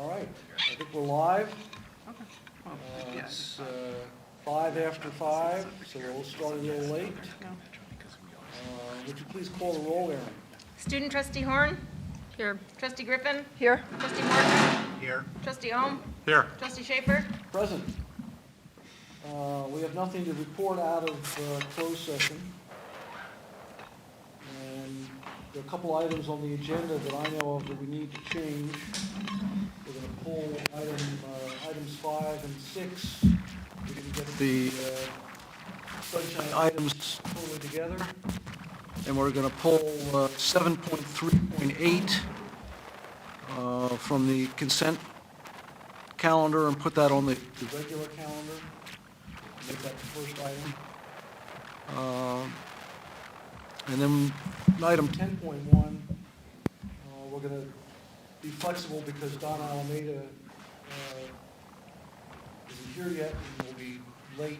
All right, I think we're live. It's 5 after 5, so we'll start a little late. Would you please call the roll, Aaron? Student trustee Horn? Here. Trustee Griffin? Here. Trustee Morton? Here. Trustee Ohm? Here. Trustee Schaefer? Present. We have nothing to report out of closed session. And there are a couple items on the agenda that I know of that we need to change. We're going to pull items 5 and 6. We can get the sunshine items totally together. And we're going to pull 7.3.8 from the consent calendar and put that on the regular calendar. Make that the first item. And then item 10.1, we're going to be flexible because Don Alameda isn't here yet and will be late,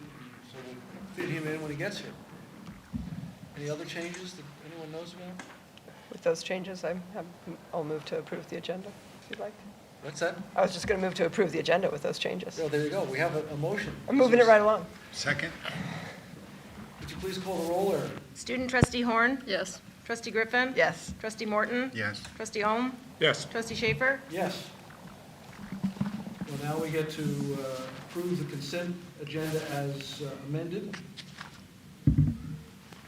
so we'll fit him in when he gets here. Any other changes that anyone knows about? With those changes, I'll move to approve the agenda, if you'd like. What's that? I was just going to move to approve the agenda with those changes. Oh, there you go. We have a motion. I'm moving it right along. Second. Would you please call the roll, Aaron? Student trustee Horn? Yes. Trustee Griffin? Yes. Trustee Morton? Yes. Trustee Ohm? Yes. Trustee Schaefer? Yes. Well, now we get to approve the consent agenda as amended. Do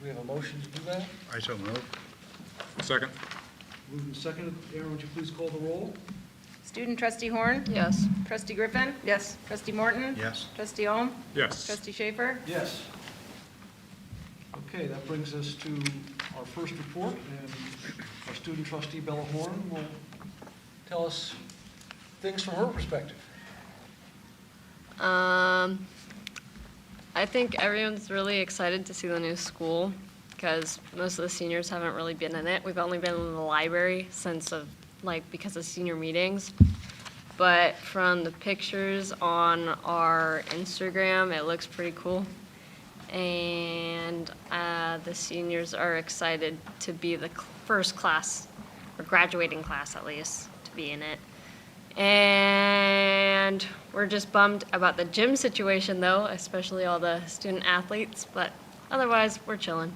we have a motion to do that? I so move. Second. Moved and seconded. Aaron, would you please call the roll? Student trustee Horn? Yes. Trustee Griffin? Yes. Trustee Morton? Yes. Trustee Ohm? Yes. Trustee Schaefer? Yes. Okay, that brings us to our first report, and our student trustee, Bella Horn, will tell us things from her perspective. I think everyone's really excited to see the new school because most of the seniors haven't really been in it. We've only been in the library because of senior meetings. But from the pictures on our Instagram, it looks pretty cool. And the seniors are excited to be the first class, or graduating class at least, to be in it. And we're just bummed about the gym situation though, especially all the student athletes, but otherwise we're chilling.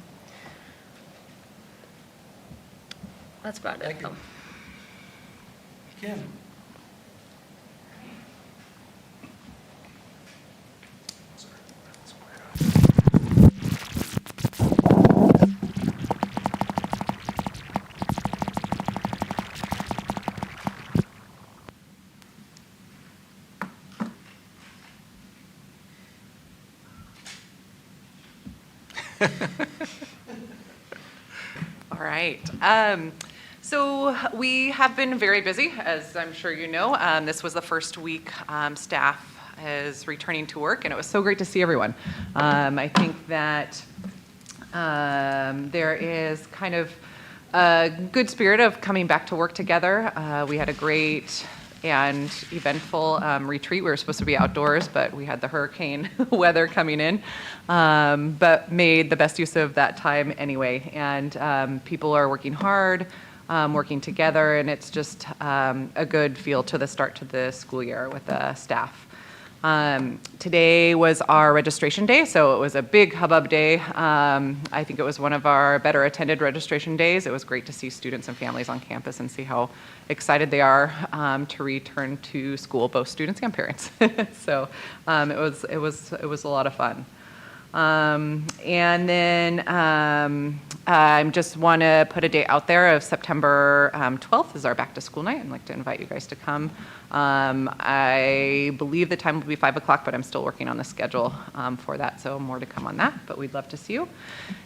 That's about it Thank you. though. Kim? All right. So we have been very busy, as I'm sure you know. This was the first week staff is returning to work, and it was so great to see everyone. I think that there is kind of a good spirit of coming back to work together. We had a great and eventful retreat. We were supposed to be outdoors, but we had the hurricane weather coming in, but made the best use of that time anyway. And people are working hard, working together, and it's just a good feel to the start to the school year with the staff. Today was our registration day, so it was a big hubbub day. I think it was one of our better attended registration days. It was great to see students and families on campus and see how excited they are to return to school, both students and parents. So it was a lot of fun. And then I just want to put a date out there of September 12th is our back to school night. I'd like to invite you guys to come. I believe the time will be 5 o'clock, but I'm still working on the schedule for that, so more to come on that, but we'd love to see you.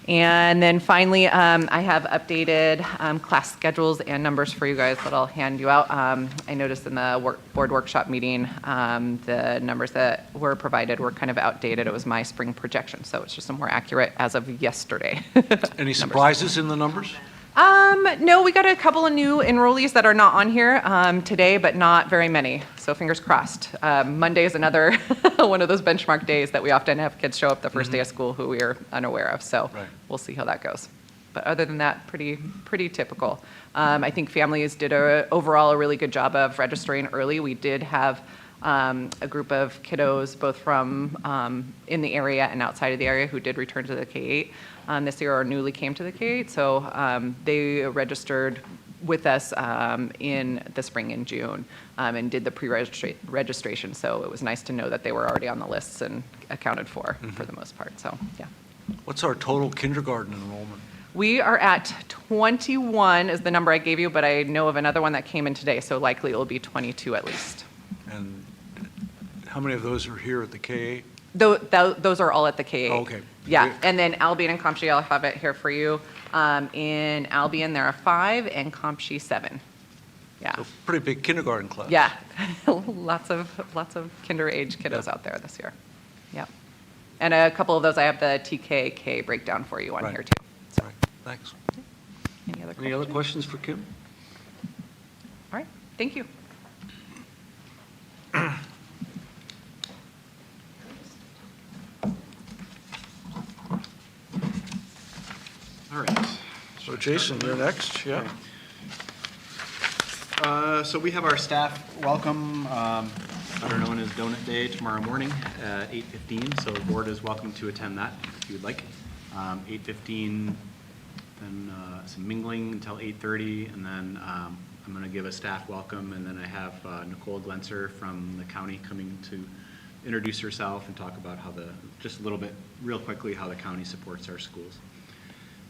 And then finally, I have updated class schedules and numbers for you guys that I'll hand you out. I noticed in the board workshop meeting, the numbers that were provided were kind of outdated. It was my spring projection, so it's just a more accurate as of yesterday. Any surprises in the numbers? No, we got a couple of new enrollees that are not on here today, but not very many. So fingers crossed. Monday is another one of those benchmark days that we often have kids show up the first day of school who we are unaware of. So We'll see how that goes. But other than that, pretty typical. I think families did overall a really good job of registering early. We did have a group of kiddos, both from in the area and outside of the area, who did return to the K-8 this year or newly came to the K-8. So they registered with us in the spring and June and did the pre-registration. So it was nice to know that they were already on the lists and accounted for the most part. So, yeah. What's our total kindergarten enrollment? We are at 21 is the number I gave you, but I know of another one that came in today, so likely it will be 22 at least. And how many of those are here at the K-8? Those are all at the K-8. Oh, okay. Yeah, and then Albion and Compshe, I'll have it here for you. In Albion, there are 5, and Compshe 7. Yeah, So pretty big kindergarten class. yeah, lots of kinder age kiddos out there this year. Yep, and a couple of those I have the TKK breakdown for you on Right. here too. So, Right, thanks. any other questions for Kim? All right, thank you. All right. So Jason, you're next, yeah? So we have our staff welcome, better known as Donut Day, tomorrow morning at 8:15. So the board is welcome to attend that if you would like. 8:15, then some mingling until 8:30, and then I'm going to give a staff welcome, and then I have Nicole Glenser from the county coming to introduce herself and talk about just a little bit, real quickly, how the county supports our schools.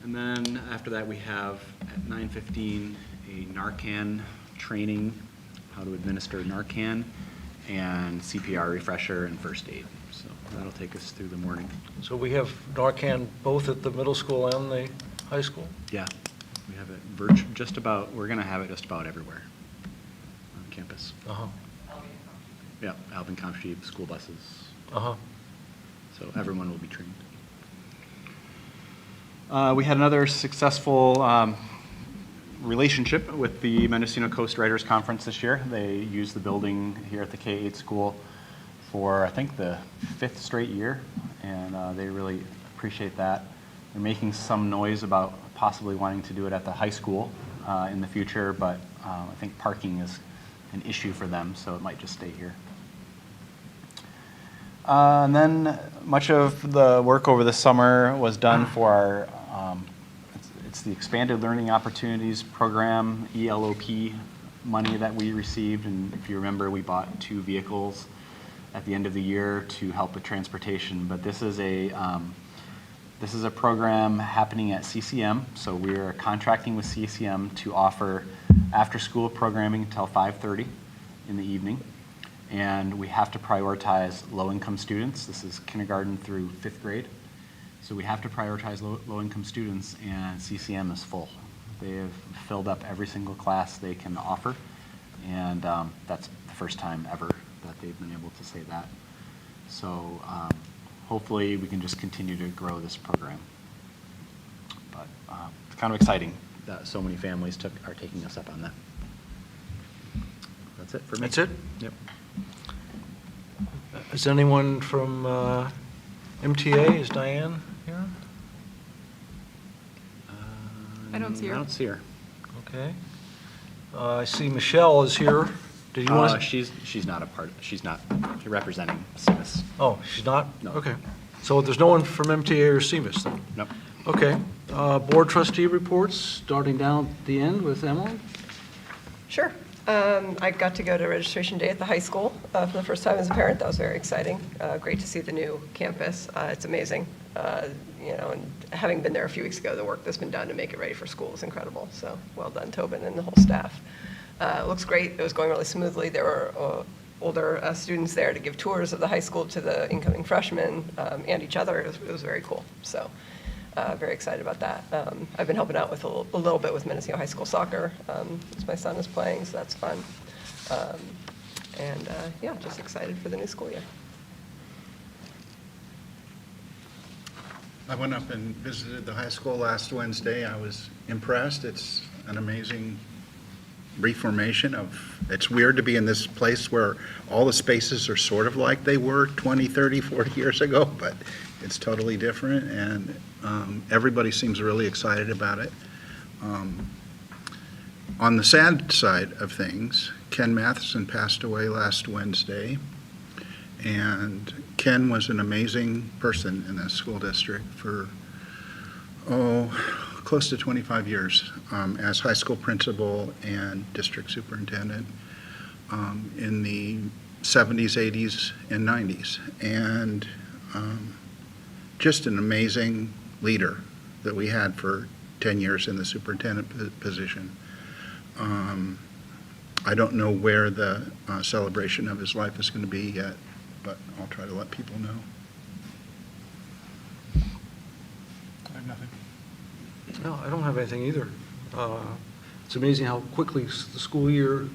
And then after that, we have at 9:15 a Narcan training, how to administer Narcan, and CPR refresher and first aid. So that'll take us through the morning. So we have Narcan both at the middle school and the high school? Yeah, we have it we're going to have it just about everywhere on campus. Uh-huh, Yeah, Alvin Compshe, school buses, uh-huh. so everyone will be trained. We had another successful relationship with the Mendocino Coast Writers Conference this year. They used the building here at the K-8 school for, I think, the 5th straight year, and they really appreciate that. They're making some noise about possibly wanting to do it at the high school in the future, but I think parking is an issue for them, so it might just stay here. And then much of the work over the summer was done for our, it's the Expanded Learning Opportunities Program, ELOP money that we received. And if you remember, we bought 2 vehicles at the end of the year to help with transportation. But this is a program happening at CCM. So we're contracting with CCM to offer after-school programming until 5:30 in the evening. And we have to prioritize low-income students. This is kindergarten through 5th grade. So we have to prioritize low-income students, and CCM is full. They have filled up every single class they can offer, and that's the first time ever that they've been able to say that. So hopefully we can just continue to grow this program. But it's kind of exciting that so many families are taking us up on that. That's it for me. That's it? Yep. Is anyone from MTA? Is Diane here? I don't see her. I don't see her. Okay. I see Michelle is here. Did you want to? She's not a part, she's not representing CMIS. Oh, she's not? No. Okay. So there's no one from MTA or CMIS then? Nope. Okay. Board trustee reports, starting down at the end with Emily. Sure. I got to go to registration day at the high school for the first time as a parent. That was very exciting. Great to see the new campus. It's amazing. And having been there a few weeks ago, the work that's been done to make it ready for school is incredible. So well done, Tobin and the whole staff. It looks great. It was going really smoothly. There were older students there to give tours of the high school to the incoming freshmen and each other. It was very cool. So very excited about that. I've been helping out with a little bit with Mendocino High School soccer, since my son is playing, so that's fun. Yeah, just excited for the new school year. I went up and visited the high school last Wednesday. I was impressed. It's an amazing reformation of, it's weird to be in this place where all the spaces are sort of like they were 20, 30, 40 years ago, but it's totally different, and everybody seems really excited about it. On the sad side of things, Ken Matheson passed away last Wednesday, and Ken was an amazing person in the school district for, close to 25 years as high school principal and district superintendent in the 70s, 80s, and 90s. And just an amazing leader that we had for 10 years in the superintendent position. I don't know where the celebration of his life is going to be yet, but I'll try to let people know. I have nothing. No, I don't have anything either. It's amazing how quickly the school year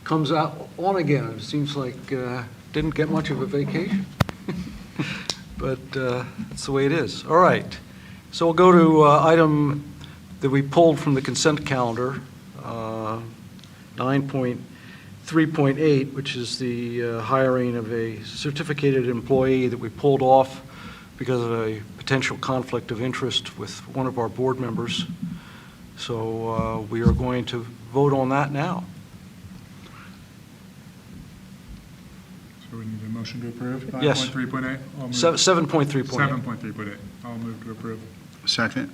comes out on again. It seems like didn't get much of a vacation. But that's the way it is. All right. So we'll go to item that we pulled from the consent calendar, 9.3.8, which is the hiring of a certificated employee that we pulled off because of a potential conflict of interest with one of our board members. So we are going to vote on that now. So we need a motion to approve? Yes. 9.3.8? 7.3.8. 7.3.8. I'll move to approve. Second?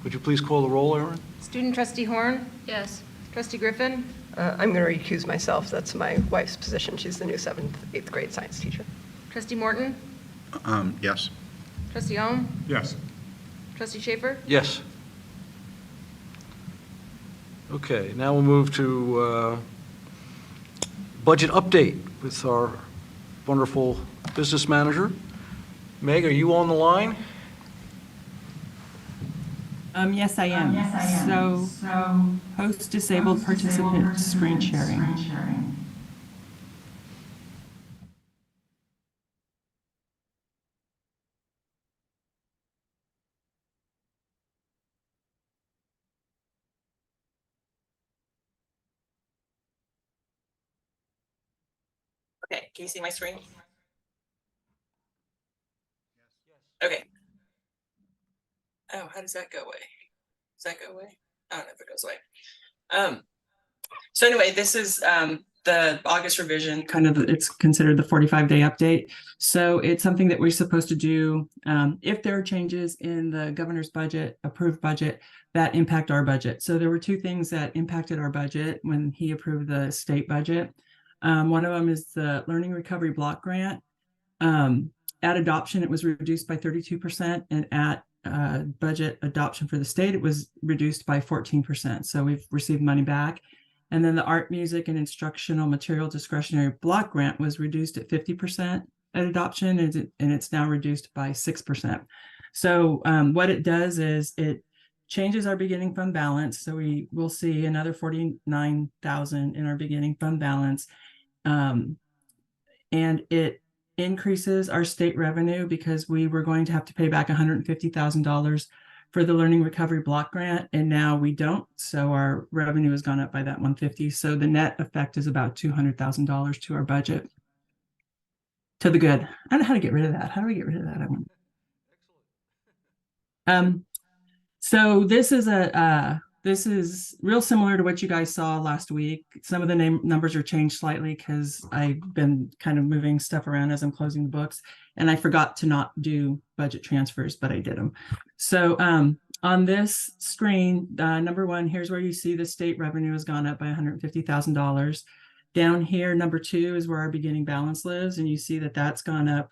Would you please call the roll, Aaron? Student trustee Horn, Yes. trustee Griffin, I'm going to recuse myself. That's my wife's position. She's the new 7th, 8th grade science teacher. trustee Morton, Yes. trustee Ohm, Yes. trustee Schaefer. Yes. Okay, now we'll move to budget update with our wonderful business manager. Meg, are you on the line? Yes, I am. So, host disabled participant screen sharing. Okay, can you see my screen? Okay. Oh, how does that go away? Does that go away? I don't know if it goes away. So anyway, this is the August revision, kind of, it's considered the 45-day update. So it's something that we're supposed to do if there are changes in the governor's budget, approved budget, that impact our budget. So there were two things that impacted our budget when he approved the state budget. One of them is the Learning Recovery Block Grant. At adoption, it was reduced by 32%, and at budget adoption for the state, it was reduced by 14%. So we've received money back. And then the art, music, and instructional material discretionary block grant was reduced at 50% at adoption, and it's now reduced by 6%. So what it does is it changes our beginning fund balance. So we will see another 49,000 in our beginning fund balance. And it increases our state revenue because we were going to have to pay back $150,000 for the Learning Recovery Block Grant, and now we don't. So our revenue has gone up by that 150. So the net effect is about $200,000 to our budget. To the good. I don't know how to get rid of that. How do we get rid of that? So this is real similar to what you guys saw last week. Some of the numbers are changed slightly because I've been kind of moving stuff around as I'm closing the books, and I forgot to not do budget transfers, but I did them. So on this screen, number one, here's where you see the state revenue has gone up by $150,000. Down here, number two is where our beginning balance lives, and you see that that's gone up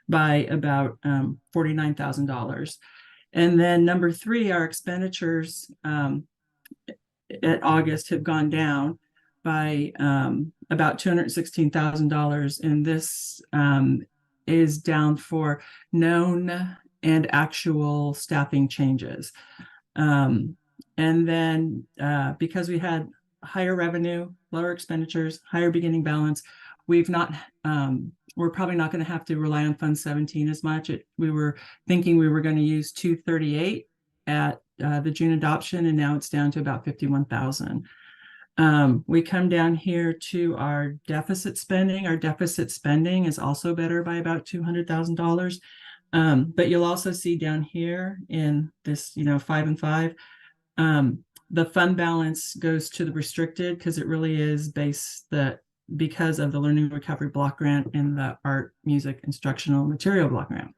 by about $49,000. And then number three, our expenditures at August have gone down by about $216,000. And this is down for known and actual staffing changes. And then because we had higher revenue, lower expenditures, higher beginning balance, we're probably not going to have to rely on Fund 17 as much. We were thinking we were going to use 238 at the June adoption, and now it's down to about 51,000. We come down here to our deficit spending. Our deficit spending is also better by about $200,000. But you'll also see down here in this, 5 and 5, the fund balance goes to the restricted because it really is because of the Learning Recovery Block Grant and the Art, Music, Instructional Material Block Grant.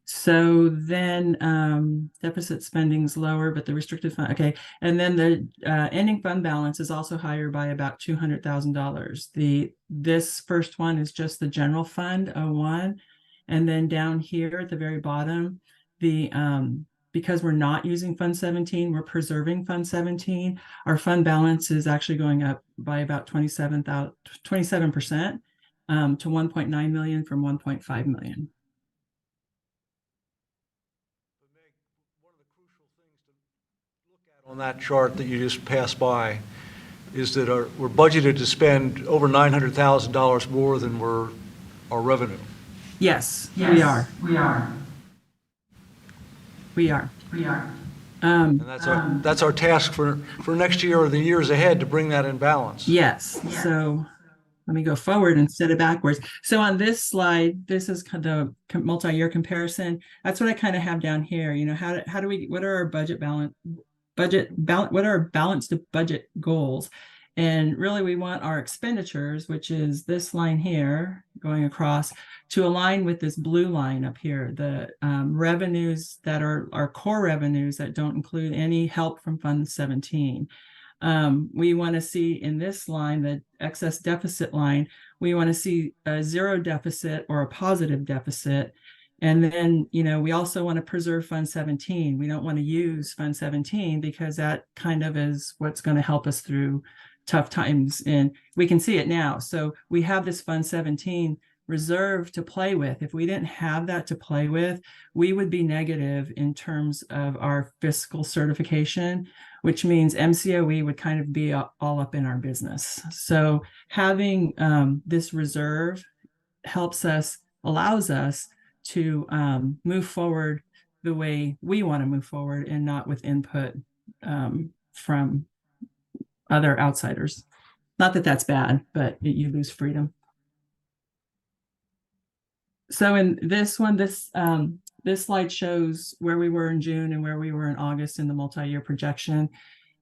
So then deficit spending's lower, but the restricted fund, okay. And then the ending fund balance is also higher by about $200,000. This first one is just the general fund, 01. And then down here at the very bottom, because we're not using Fund 17, we're preserving Fund 17. Our fund balance is actually going up by about 27% to 1.9 million from 1.5 million. One of the crucial things to look at on that chart that you just passed by is that we're budgeted to spend over $900,000 more than our revenue. Yes, we are. And that's our task for next year or the years ahead, to bring that in balance. Yes. So let me go forward instead of backwards. So on this slide, this is the multi-year comparison. That's what I kind of have down here. What are our what are our balanced budget goals? And really, we want our expenditures, which is this line here going across, to align with this blue line up here, the revenues that are our core revenues that don't include any help from Fund 17. We want to see in this line, the excess deficit line, we want to see a zero deficit or a positive deficit. And then, we also want to preserve Fund 17. We don't want to use Fund 17 because that kind of is what's going to help us through tough times. And we can see it now. So we have this Fund 17 reserve to play with. If we didn't have that to play with, we would be negative in terms of our fiscal certification, which means MCOE would kind of be all up in our business. So having this reserve allows us to move forward the way we want to move forward, and not with input from other outsiders. Not that that's bad, but you lose freedom. So in this one, this slide shows where we were in June and where we were in August in the multi-year projection.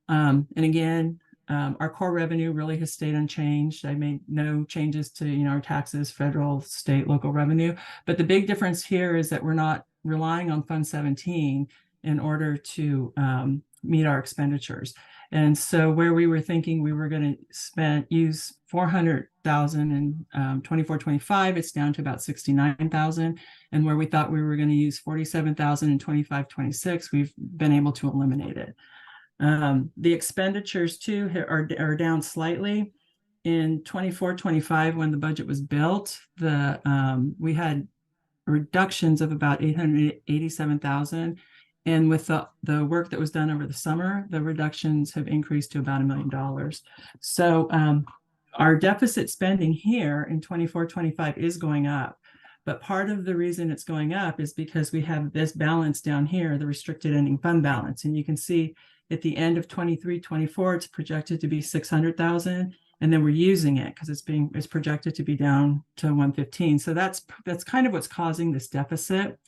And again, our core revenue really has stayed unchanged. I made no changes to our taxes, federal, state, local revenue. But the big difference here is that we're not relying on Fund 17 in order to meet our expenditures. And so where we were thinking we were going to use 400,000 in 24-25, it's down to about 69,000. And where we thought we were going to use 47,000 in 25-26, we've been able to eliminate it. The expenditures too are down slightly. In 24-25, when the budget was built, we had reductions of about 887,000. And with the work that was done over the summer, the reductions have increased to about $1 million. So our deficit spending here in 24-25 is going up. But part of the reason it's going up is because we have this balance down here, the restricted ending fund balance. And you can see at the end of 23-24, it's projected to be 600,000. And then we're using it because it's projected to be down to 115. So that's kind of what's causing this deficit.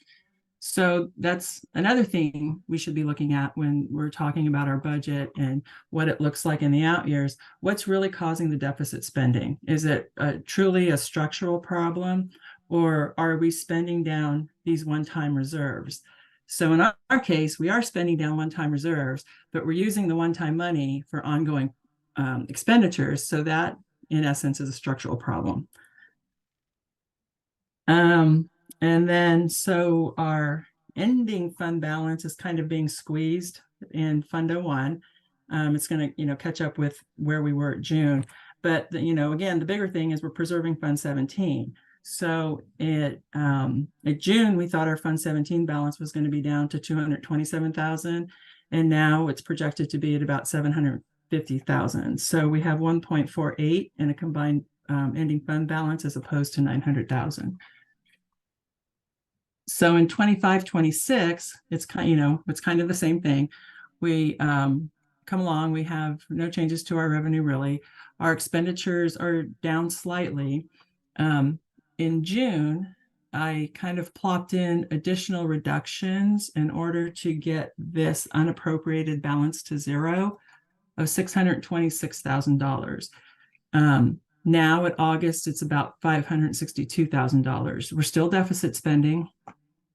So that's another thing we should be looking at when we're talking about our budget and what it looks like in the out years. What's really causing the deficit spending? Is it truly a structural problem, or are we spending down these one-time reserves? So in our case, we are spending down one-time reserves, but we're using the one-time money for ongoing expenditures. So that, in essence, is a structural problem. And then, so our ending fund balance is kind of being squeezed in Fund 01. It's going to, catch up with where we were at June. But, again, the bigger thing is we're preserving Fund 17. So at June, we thought our Fund 17 balance was going to be down to 227,000. And now it's projected to be at about 750,000. So we have 1.48 in a combined ending fund balance as opposed to 900,000. So in 25, 26, it's it's kind of the same thing. We come along, we have no changes to our revenue really. Our expenditures are down slightly. In June, I kind of plopped in additional reductions in order to get this unappropriated balance to zero of $626,000. Now at August, it's about $562,000. We're still deficit spending,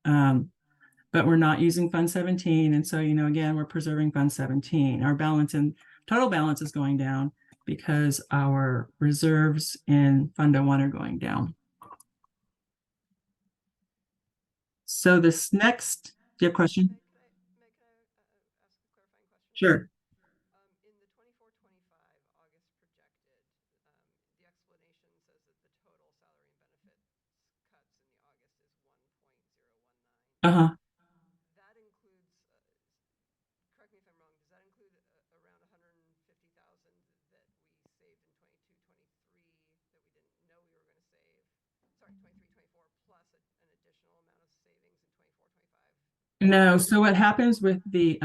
but we're not using Fund 17. And so, again, we're preserving Fund 17. Our balance and total balance is going down because our reserves in Fund 01 are going down. So this next, do you have a question? Sure. Uh-huh. No, so what happens with the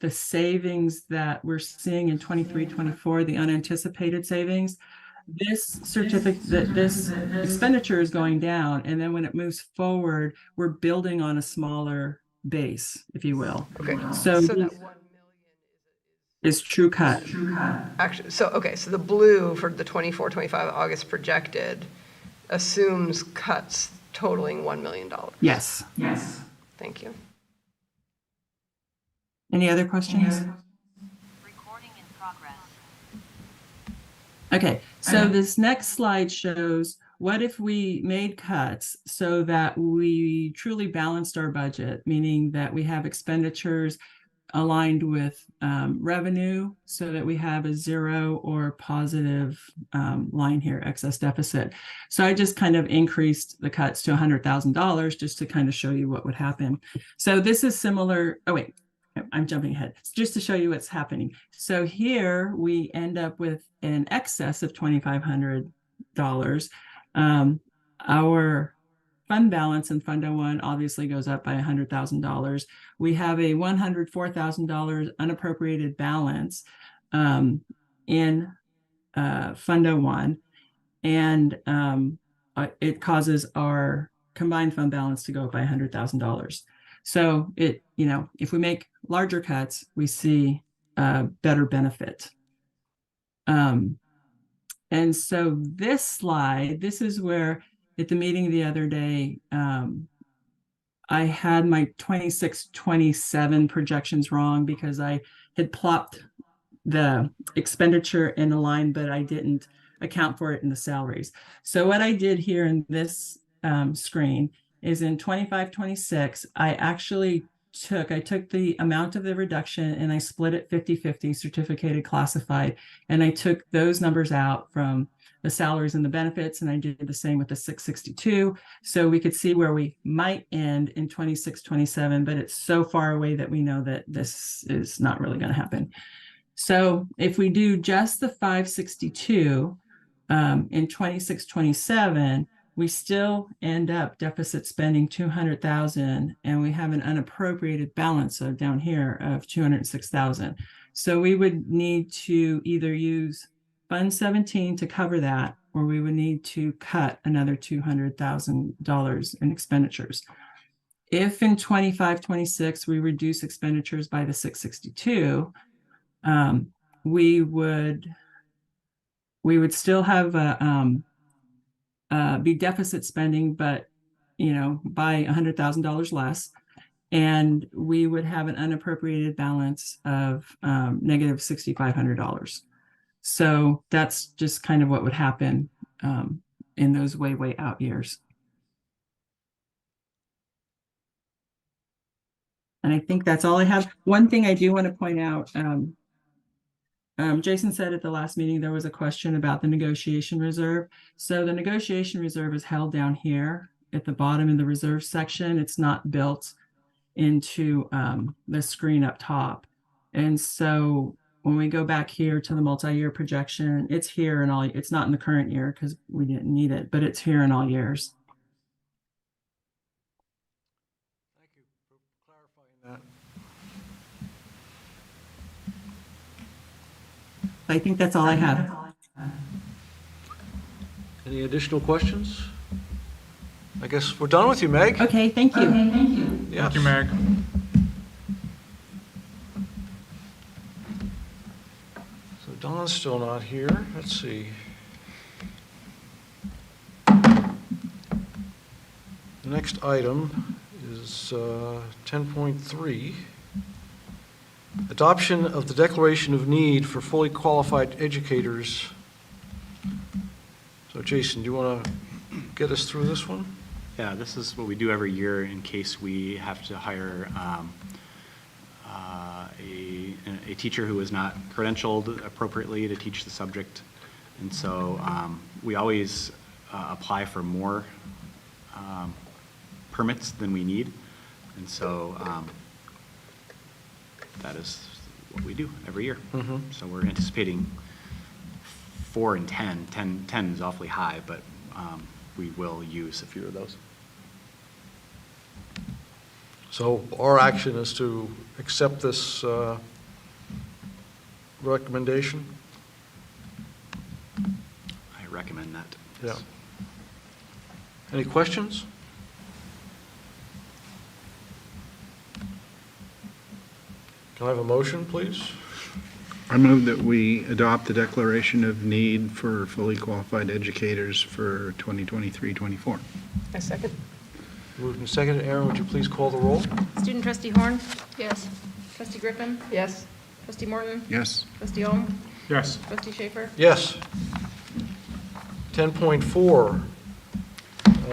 savings that we're seeing in 23, 24, the unanticipated savings, this expenditure is going down, and then when it moves forward, we're building on a smaller base, if you will. Okay. So that 1 million is true cut. actually, so the blue for the 24, 25 August projected assumes cuts totaling $1 million. Yes. Thank you. Any other questions? Recording in progress. Okay, so this next slide shows what if we made cuts so that we truly balanced our budget, meaning that we have expenditures aligned with revenue so that we have a zero or positive line here, excess deficit. So I just kind of increased the cuts to $100,000 just to kind of show you what would happen. So this is similar. Oh, wait, I'm jumping ahead just to show you what's happening. So here we end up with an excess of $2,500. Our fund balance in Fund 01 obviously goes up by $100,000. We have a $104,000 unappropriated balance in Fund 01, and it causes our combined fund balance to go up by $100,000. So if we make larger cuts, we see better benefit. And so this slide, this is where at the meeting the other day, I had my 26, 27 projections wrong because I had plopped the expenditure in a line, but I didn't account for it in the salaries. So what I did here in this screen is in 25, 26, I took the amount of the reduction and I split it 50-50, certificated, classified, and I took those numbers out from the salaries and the benefits, and I did the same with the 662, so we could see where we might end in 26, 27, but it's so far away that we know that this is not really going to happen. So if we do just the 562 in 26, 27, we still end up deficit spending 200,000, and we have an unappropriated balance of down here of 206,000. So we would need to either use Fund 17 to cover that, or we would need to cut another $200,000 in expenditures. If in 25, 26, we reduce expenditures by the 662, we would still have be deficit spending, but by $100,000 less, and we would have an unappropriated balance of negative $6,500. So that's just kind of what would happen in those way out years. And I think that's all I have. One thing I do want to point out, Jason said at the last meeting there was a question about the negotiation reserve. So the negotiation reserve is held down here at the bottom in the reserve section. It's not built into the screen up top. And so when we go back here to the multi-year projection, it's here in all, it's not in the current year because we didn't need it, but it's here in all years. I think that's all I have. Any additional questions? I guess we're done with you, Meg. Okay, thank you. Yes. Thank you, Meg. So Don's still not here. Let's see. The next item is 10.3. Adoption of the Declaration of Need for Fully Qualified Educators. So Jason, do you want to get us through this one? Yeah, this is what we do every year in case we have to hire a teacher who is not credentialed appropriately to teach the subject. And so we always apply for more permits than we need. And so that is what we do every year. So we're anticipating 4 and 10. 10 is awfully high, but we will use a few of those. So our action is to accept this recommendation? I recommend that. Yeah. Any questions? Can I have a motion, please? I move that we adopt the Declaration of Need for Fully Qualified Educators for 2023-24. I second. Moved and seconded. Aaron, would you please call the roll? Student trustee Horn? Yes. Trustee Griffin? Yes. Trustee Morton? Yes. Trustee Ohm? Yes. Trustee Schaefer? Yes. 10.4.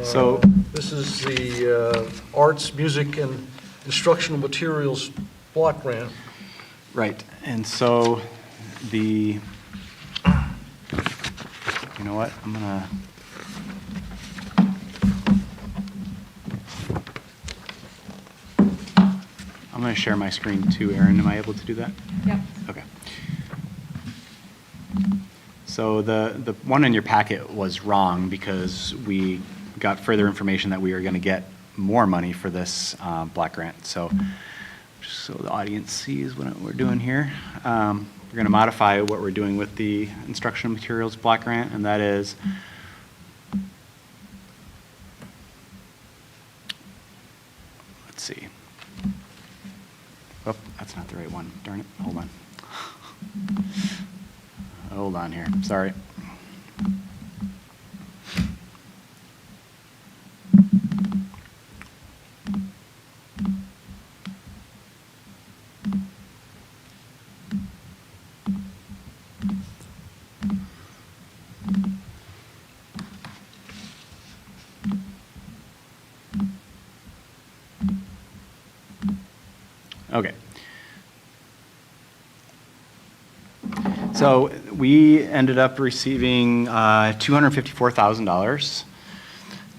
So- This is the Arts, Music, and Instructional Materials Block Grant. Right, and so you know what, I'm gonna share my screen too, Erin, am I able to do that? Yep. Okay. So the one in your packet was wrong because we got further information that we were gonna get more money for this block grant. So just so the audience sees what we're doing here. We're going to modify what we're doing with the instructional materials block grant, and that is let's see. Oh, that's not the right one. Darn it. Hold on. Hold on here. Sorry. Okay. So we ended up receiving $254,000.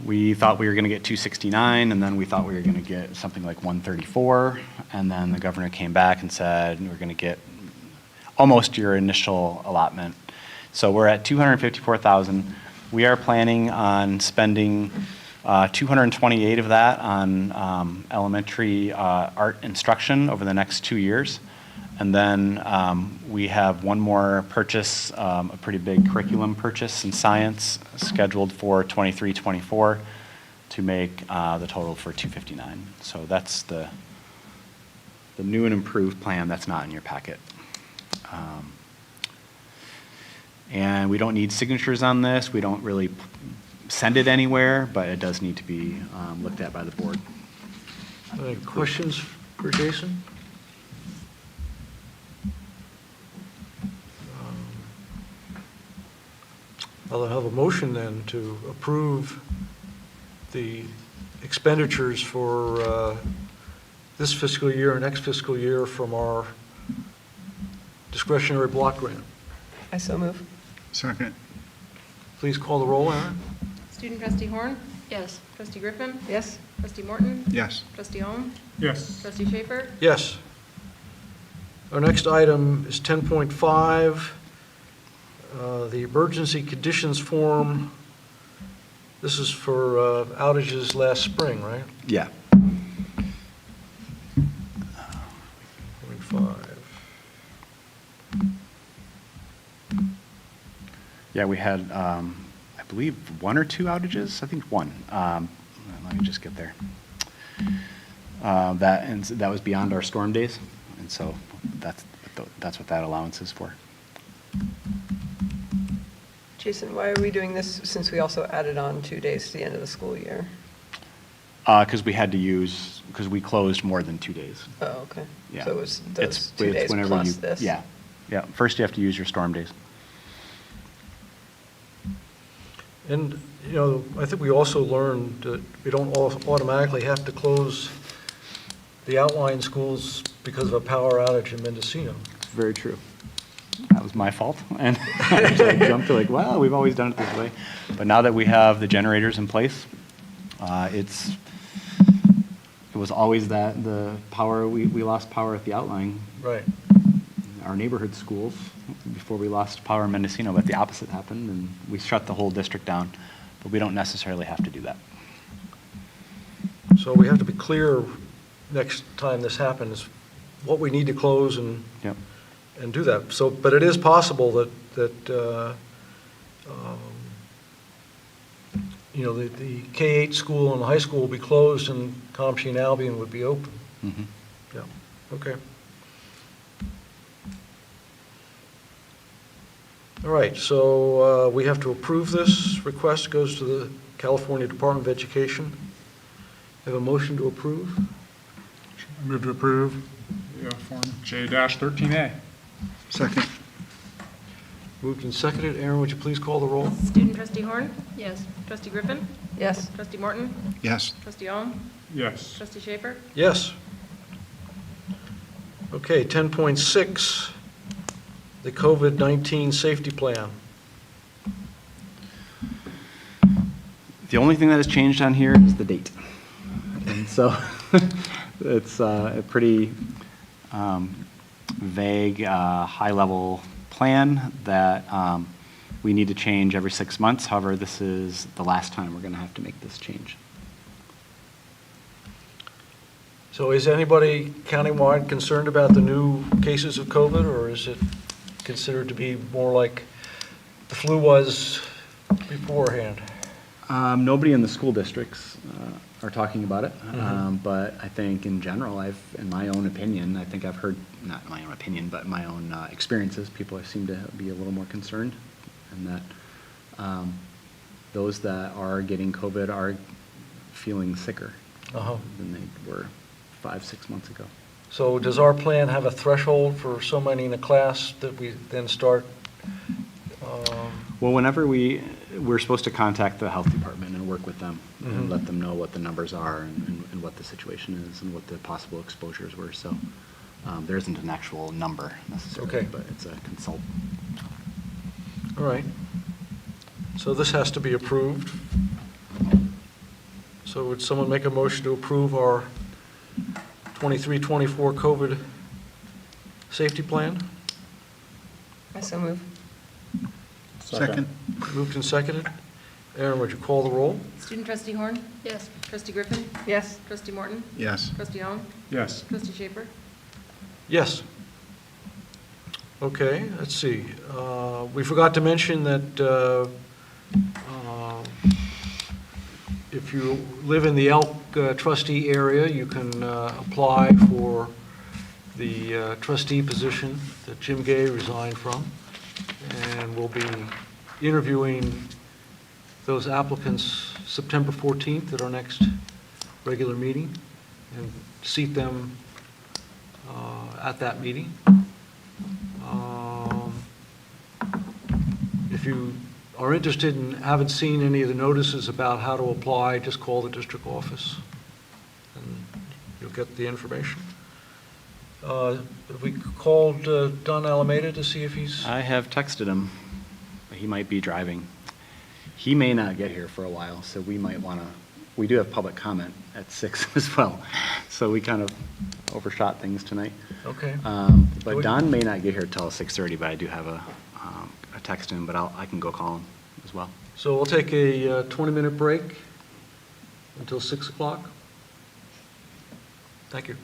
We thought we were going to get 269, and then we thought we were going to get something like 134, and then the governor came back and said we're going to get almost your initial allotment. So we're at 254,000. We are planning on spending 228 of that on elementary art instruction over the next 2 years. And then we have one more purchase, a pretty big curriculum purchase in science scheduled for 23-24 to make the total for 259. So that's the new and improved plan that's not in your packet. And we don't need signatures on this. We don't really send it anywhere, but it does need to be looked at by the board. Any questions for Jason? I'll have a motion then to approve the expenditures for this fiscal year and next fiscal year from our discretionary block grant. I so move. Second. Please call the roll, Aaron. Student trustee Horn? Yes. Trustee Griffin? Yes. Trustee Morton? Yes. Trustee Ohm? Yes. Trustee Schaefer? Yes. Our next item is 10.5, the emergency conditions form. This is for outages last spring, right? Yeah. 10.5. Yeah, we had, I believe, 1 or 2 outages. I think 1. Let me just get there. That was beyond our storm days, and so that's what that allowance is for. Jason, why are we doing this since we also added on 2 days to the end of the school year? Because we closed more than 2 days. Oh, okay. Yeah. So it was those It's 2 days whenever plus you- this? Yeah, yeah. First you have to use your storm days. And, you know, I think we also learned that we don't automatically have to close the outlying schools because of a power outage in Mendocino. It's very true. That was my fault. And I jumped to like, well, we've always done it this way. But now that we have the generators in place, it was always that the power, we lost power at the outlying, Right. our neighborhood schools, before we lost power in Mendocino, but the opposite happened, and we shut the whole district down. But we don't necessarily have to do that. So we have to be clear next time this happens, what we need to close and Yep. and do that. So, but it is possible that you know, the K-8 school and the high school will be closed and Comsheen Albion would be open. Mhm. Yeah, okay. All right, so we have to approve this request, goes to the California Department of Education. Have a motion to approve? I move to approve Form J-13A. Second. Moved and seconded. Aaron, would you please call the roll? Student trustee Horn? Yes. Trustee Griffin? Yes. Trustee Morton? Yes. Trustee Ohm? Yes. Trustee Schaefer? Yes. Okay, 10.6, the COVID-19 safety plan. The only thing that has changed on here is the date. And so it's a pretty vague, high-level plan that we need to change every 6 months. However, this is the last time we're going to have to make this change. So is anybody countywide concerned about the new cases of COVID, or is it considered to be more like the flu was beforehand? Nobody in the school districts are talking about it, Mm-hmm. but I think in general, in my own opinion, I think I've heard, not my own opinion, but my own experiences, people seem to be a little more concerned, and that those that are getting COVID are feeling sicker Uh-huh. than they were 5-6 months ago. So does our plan have a threshold for so many in a class that we then start? Well, whenever we're supposed to contact the health department and work with them and Mhm. let them know what the numbers are and what the situation is and what the possible exposures were. So there isn't an actual number necessarily, Okay. but it's a consult. All right. So this has to be approved. So would someone make a motion to approve our 23-24 COVID safety plan? I so move. Second. Moved and seconded. Aaron, would you call the roll? Student trustee Horn? Yes. Trustee Griffin? Yes. Trustee Morton? Yes. Trustee Ohm? Yes. Trustee Schaefer? Yes. Okay, let's see. We forgot to mention that if you live in the Elk trustee area, you can apply for the trustee position that Jim Gay resigned from. And we'll be interviewing those applicants September 14th at our next regular meeting and seat them at that meeting. If you are interested and haven't seen any of the notices about how to apply, just call the district office and you'll get the information. Have we called Don Alameda to see if he's... I have texted him. He might be driving. He may not get here for a while, so we might want to, we do have public comment at 6 as well. So we kind of overshot things tonight. Okay. But Don may not get here till 6:30, but I do have a text him, but I can go call him as well. So we'll take a 20-minute break until 6 o'clock. Thank you.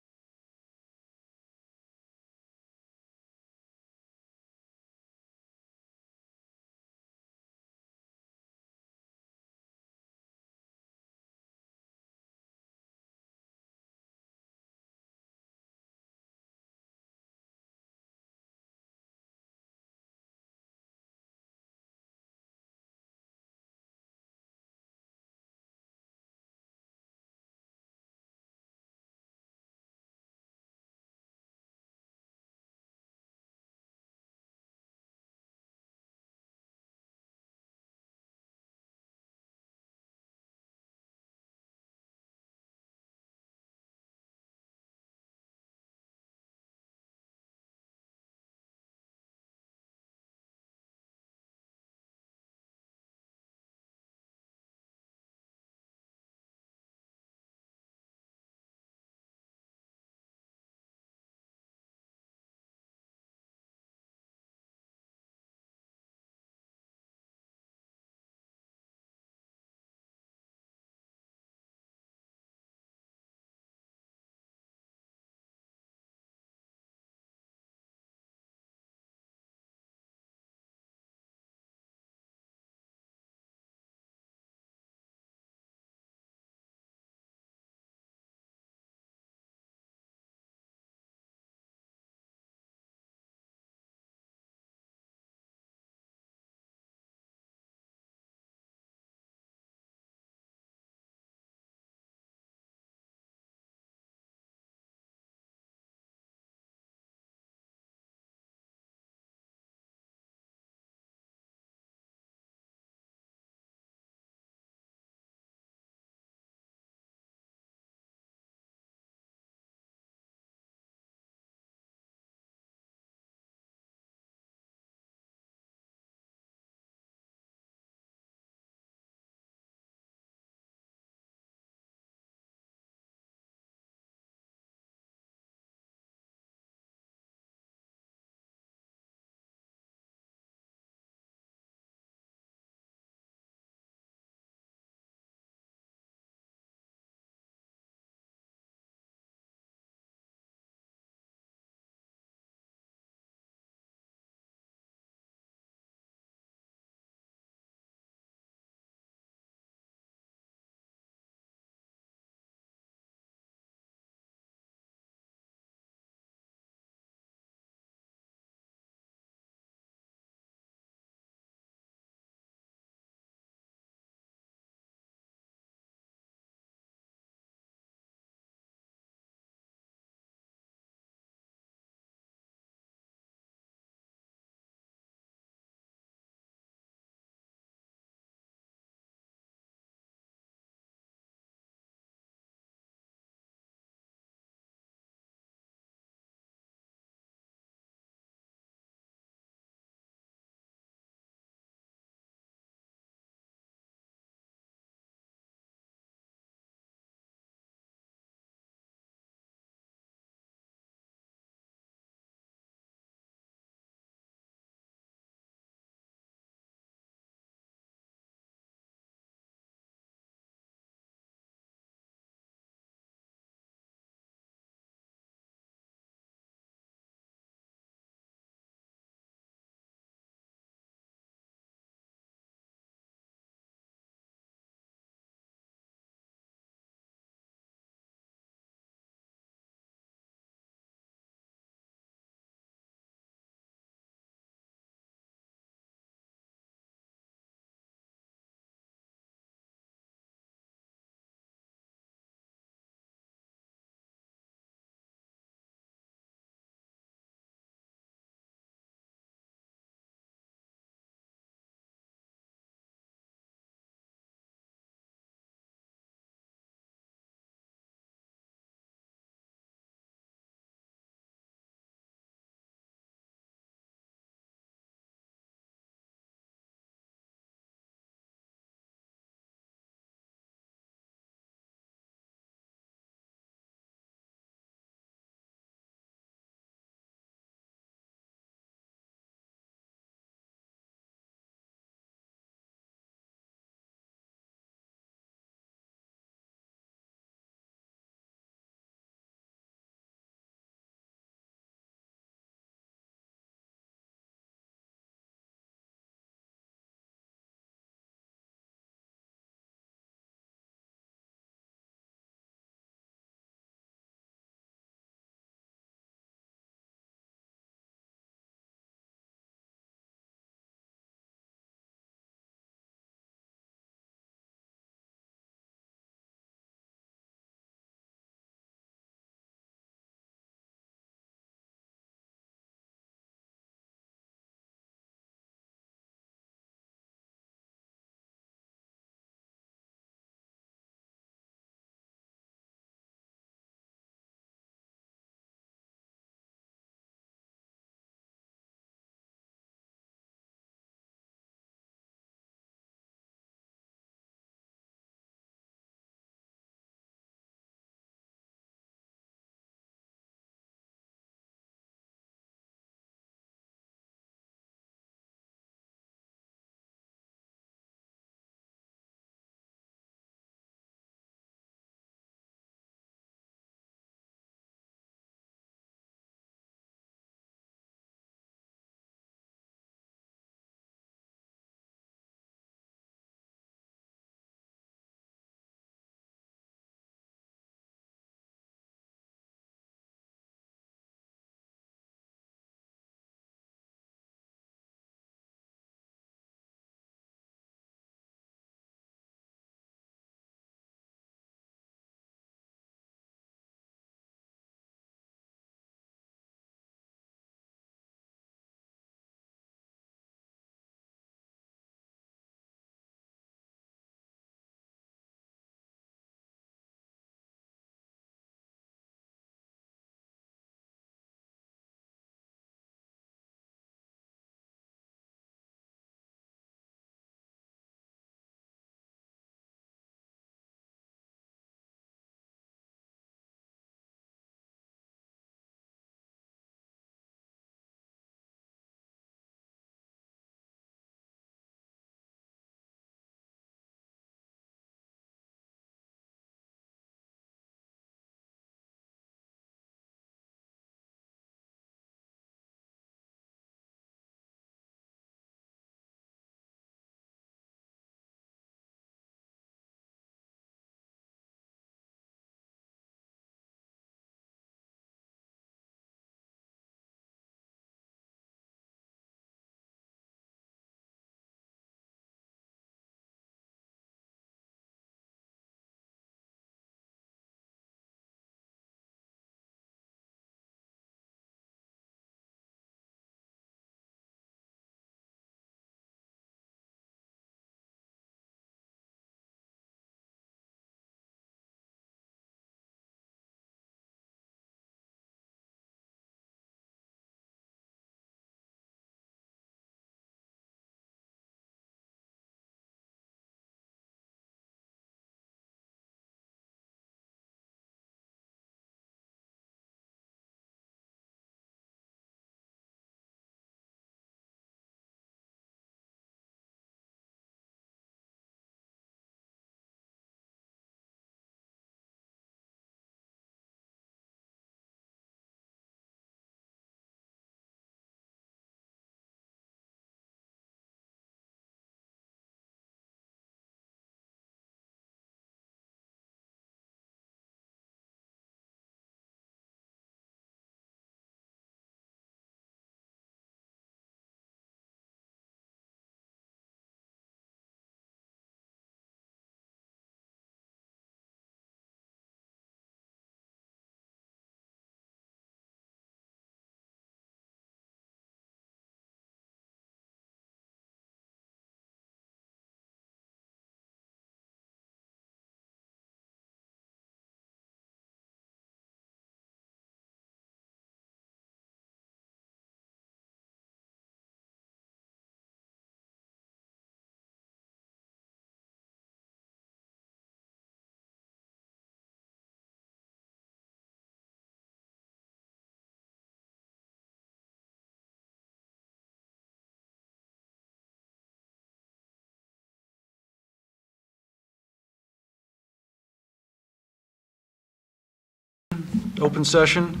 open session.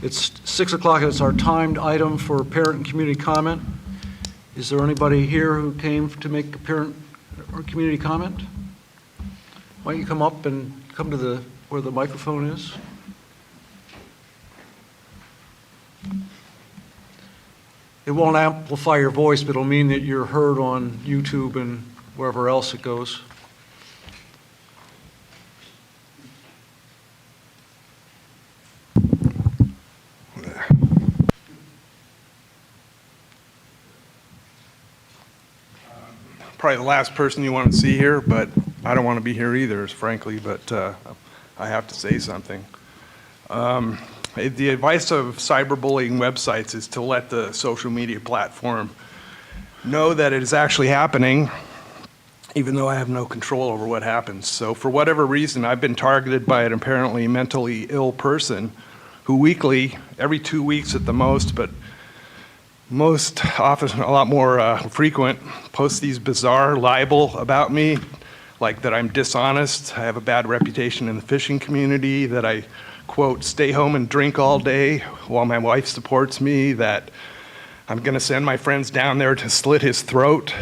It's 6 o'clock, and it's our timed item for parent and community comment. Is there anybody here who came to make a parent or community comment? Why don't you come up and come to where the microphone is? It won't amplify your voice, but it'll mean that you're heard on YouTube and wherever else it goes. Probably the last person you want to see here, but I don't want to be here either, frankly, but I have to say something. The advice of cyberbullying websites is to let the social media platform know that it is actually happening, even though I have no control over what happens. So for whatever reason, I've been targeted by an apparently mentally ill person who weekly, every 2 weeks at the most, but most often a lot more frequent, posts these bizarre libel about me, like that I'm dishonest, I have a bad reputation in the fishing community, that I, quote, stay home and drink all day while my wife supports me, that I'm going to send my friends down there to slit his throat,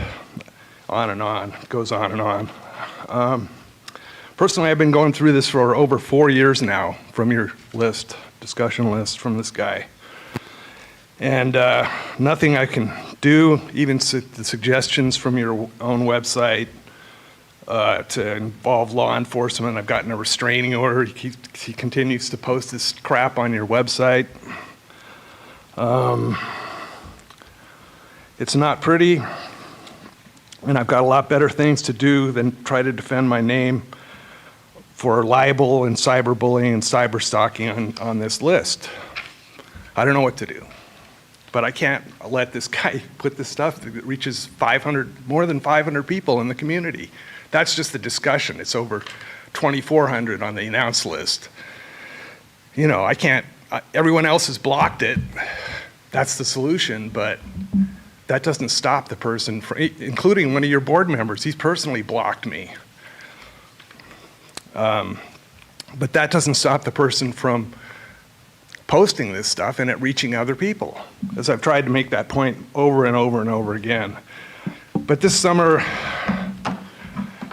on and on. It goes on and on. Personally, I've been going through this for over 4 years now from your list, discussion list from this guy. And nothing I can do, even the suggestions from your own website to involve law enforcement. I've gotten a restraining order. He continues to post this crap on your website. It's not pretty, and I've got a lot better things to do than try to defend my name for libel and cyberbullying and cyberstalking on this list. I don't know what to do. But I can't let this guy put this stuff that reaches more than 500 people in the community. That's just the discussion. It's over 2,400 on the announced list. You know, I can't, everyone else has blocked it. That's the solution, but that doesn't stop the person from, including one of your board members. He's personally blocked me. But that doesn't stop the person from posting this stuff and it reaching other people, as I've tried to make that point over and over and over again. But this summer,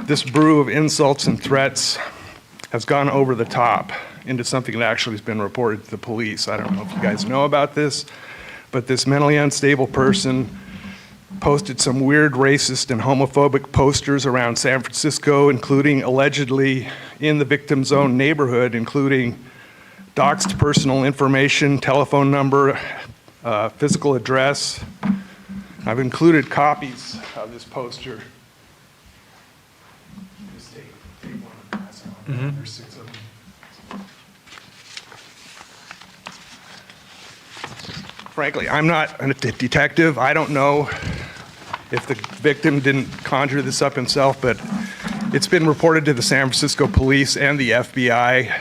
this brew of insults and threats has gone over the top into something that actually has been reported to the police. I don't know if you guys know about this, but this mentally unstable person posted some weird racist and homophobic posters around San Francisco, including allegedly in the victim's own neighborhood, including doxed personal information, telephone number, physical address. I've included copies of this poster. Just take one and pass it on. There's 6 of them. Frankly, I'm not a detective. I don't know if the victim didn't conjure this up himself, but it's been reported to the San Francisco police and the FBI.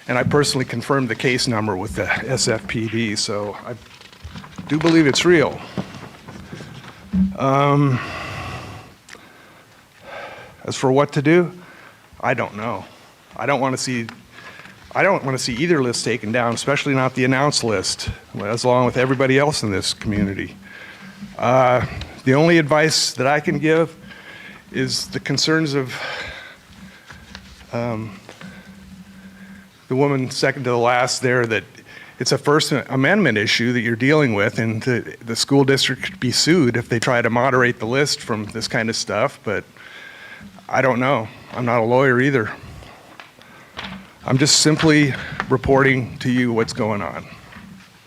And I personally confirmed the case number with the SFPD, so I do believe it's real. As for what to do, I don't know. I don't want to see either list taken down, especially not the announced list, as along with everybody else in this community. The only advice that I can give is the concerns of the woman second to the last there, that it's a First Amendment issue that you're dealing with, and the school district could be sued if they try to moderate the list from this kind of stuff, but I don't know. I'm not a lawyer either. I'm just simply reporting to you what's going on.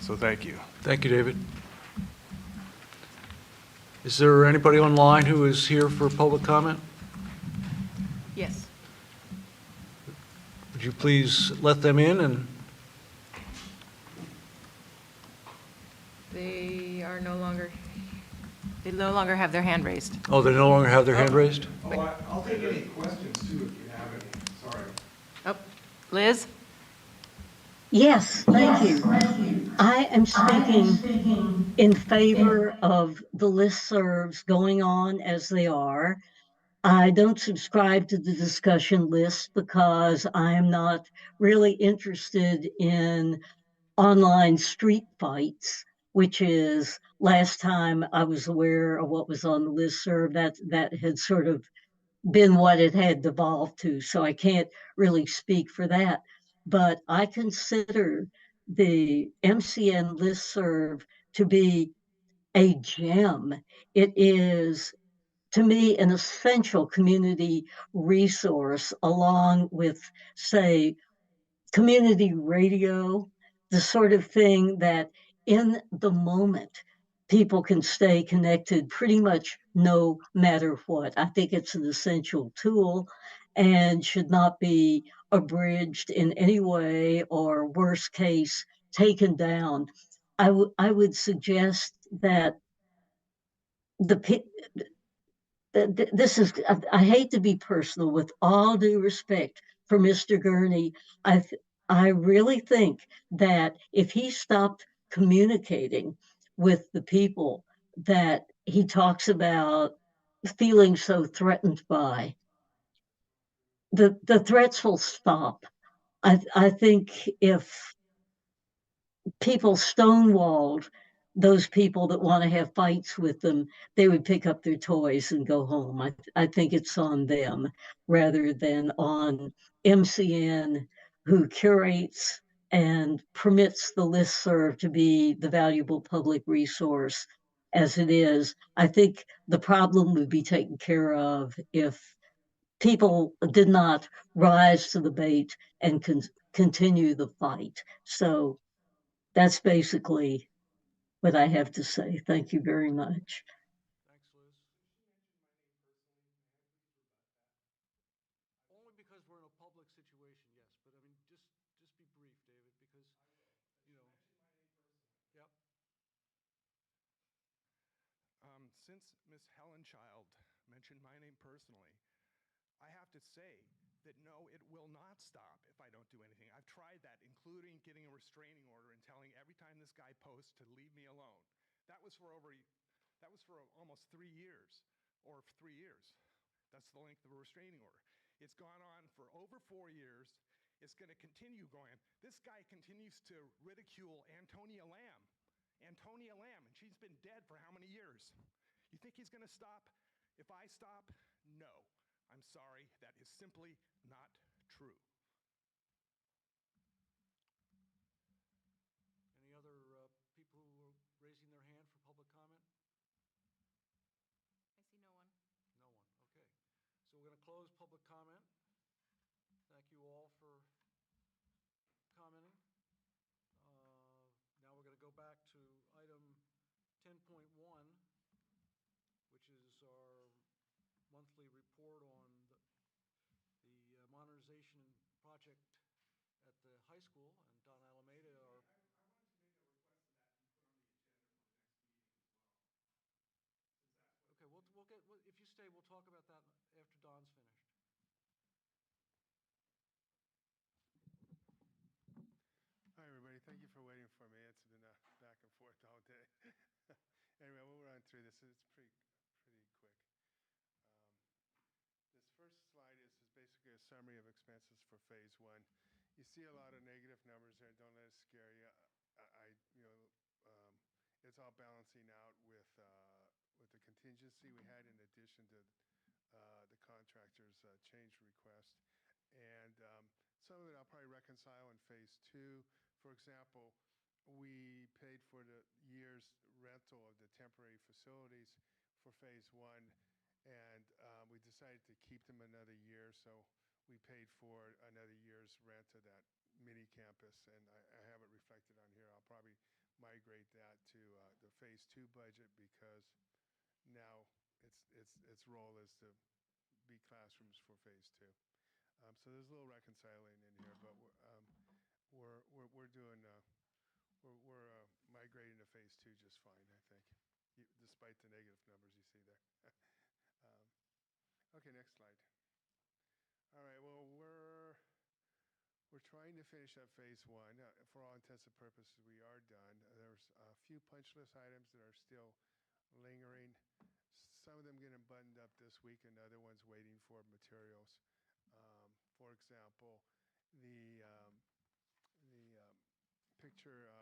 So thank you. Thank you, David. Is there anybody online who is here for public comment? Yes. Would you please let them in? And They no longer have their hand raised. oh, they no longer have their hand raised? I'll take any questions too if you have any. Sorry. Oh, Liz? Yes, thank you. I am speaking in favor of the listservs going on as they are. I don't subscribe to the discussion list because I'm not really interested in online street fights, which is last time I was aware of what was on the listserv, that had sort of been what it had devolved to. So I can't really speak for that. But I consider the MCN listserv to be a gem. It is, to me, an essential community resource, along with, say, community radio, the sort of thing that in the moment people can stay connected pretty much no matter what. I think it's an essential tool and should not be abridged in any way or, worst case, taken down. I would suggest that the this is, I hate to be personal, with all due respect for Mr. Gurney. I really think that if he stopped communicating with the people that he talks about feeling so threatened by, the threats will stop. I think if people stonewalled those people that want to have fights with them, they would pick up their toys and go home. I think it's on them rather than on MCN, who curates and permits the listserv to be the valuable public resource as it is. I think the problem would be taken care of if people did not rise to the bait and continue the fight. So that's basically what I have to say. Thank you very much. Thanks, Liz. Only because we're in a public situation, yes, but I mean, just be brief, David, because, you know, yep. Since Miss Helen Child mentioned my name personally, I have to say that no, it will not stop if I don't do anything. I've tried that, including getting a restraining order and telling every time this guy posts to leave me alone. That was for almost 3 years, or 3 years. That's the length of a restraining order. It's gone on for over 4 years. It's going to continue going. This guy continues to ridicule Antonia Lamb. Antonia Lamb, and she's been dead for how many years? You think he's going to stop if I stop? No. I'm sorry, that is simply not true. Any other people who are raising their hand for public comment? I see no one. No one, okay. So we're going to close public comment. Thank you all for commenting. Now we're going to go back to item 10.1, which is our monthly report on the modernization project at the high school. And Don Alameda, our... Okay, if you stay, we'll talk about that after Don's finished. Hi, everybody. Thank you for waiting for me. It's been back and forth all day. Anyway, we'll run through this. It's pretty quick. This first slide is basically a summary of expenses for phase one. You see a lot of negative numbers there. Don't let it scare you. It's all balancing out with the contingency we had in addition to the contractor's change request. And some of it I'll probably reconcile in phase two. For example, we paid for the year's rental of the temporary facilities for phase one, and we decided to keep them another year, so we paid for another year's rent of that mini campus, and I have it reflected on here. I'll probably migrate that to the phase two budget because now its role is to be classrooms for phase two. So there's a little reconciling in here, but we're doing we're migrating to phase two just fine, I think, despite the negative numbers you see there. Okay, next slide. All right, well, we're trying to finish up phase one. For all intents and purposes, we are done. There's a few punch list items that are still lingering. some of them getting buttoned up this week and other ones waiting for materials. For example, the picture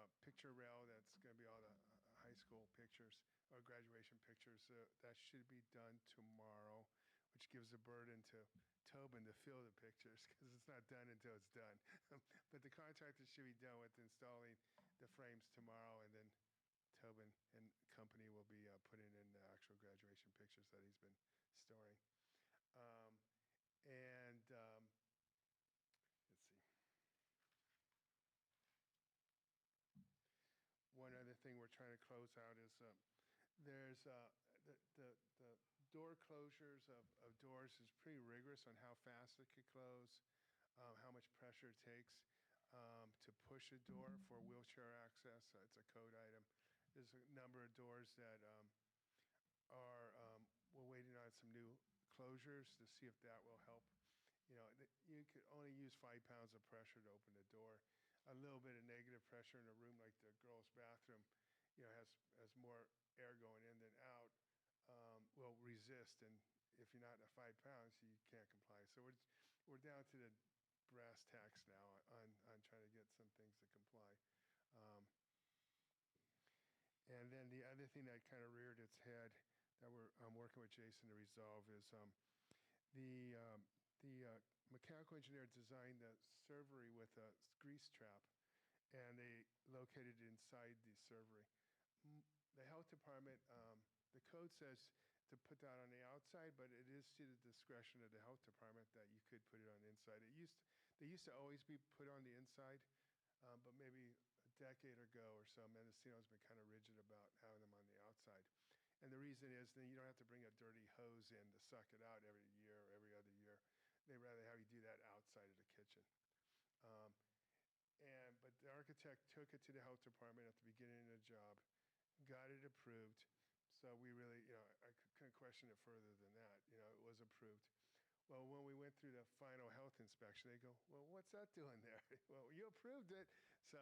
rail that's going to be all the high school pictures or graduation pictures. That should be done tomorrow, which gives a burden to Tobin to fill the pictures because it's not done until it's done. But the contractor should be done with installing the frames tomorrow, and then Tobin and company will be putting in the actual graduation pictures that he's been storing. Let's see. One other thing we're trying to close out is there's the door closures of doors is pretty rigorous on how fast it could close, how much pressure it takes to push a door for wheelchair access. It's a code item. There's a number of doors that we're waiting on some new closures to see if that will help. You could only use 5 pounds of pressure to open the door. A little bit of negative pressure in a room like the girls' bathroom, has more air going in than out, will resist. And if you're not at 5 pounds, you can't comply. So we're down to the brass tacks now on trying to get some things to comply. And then the other thing that kind of reared its head that I'm working with Jason to resolve is the mechanical engineer designed the servery with a grease trap, and they located it inside the servery. The health department, the code says to put that on the outside, but it is to the discretion of the health department that you could put it on the inside. They used to always be put on the inside, but maybe a decade ago or so, Mendocino has been kind of rigid about having them on the outside. And the reason is then you don't have to bring a dirty hose in to suck it out every year or every other year. They'd rather have you do that outside of the kitchen. But the architect took it to the health department at the beginning of the job, got it approved. So we really, I couldn't question it further than that. It was approved. Well, when we went through the final health inspection, they go, well, what's that doing there? Well, you approved it. So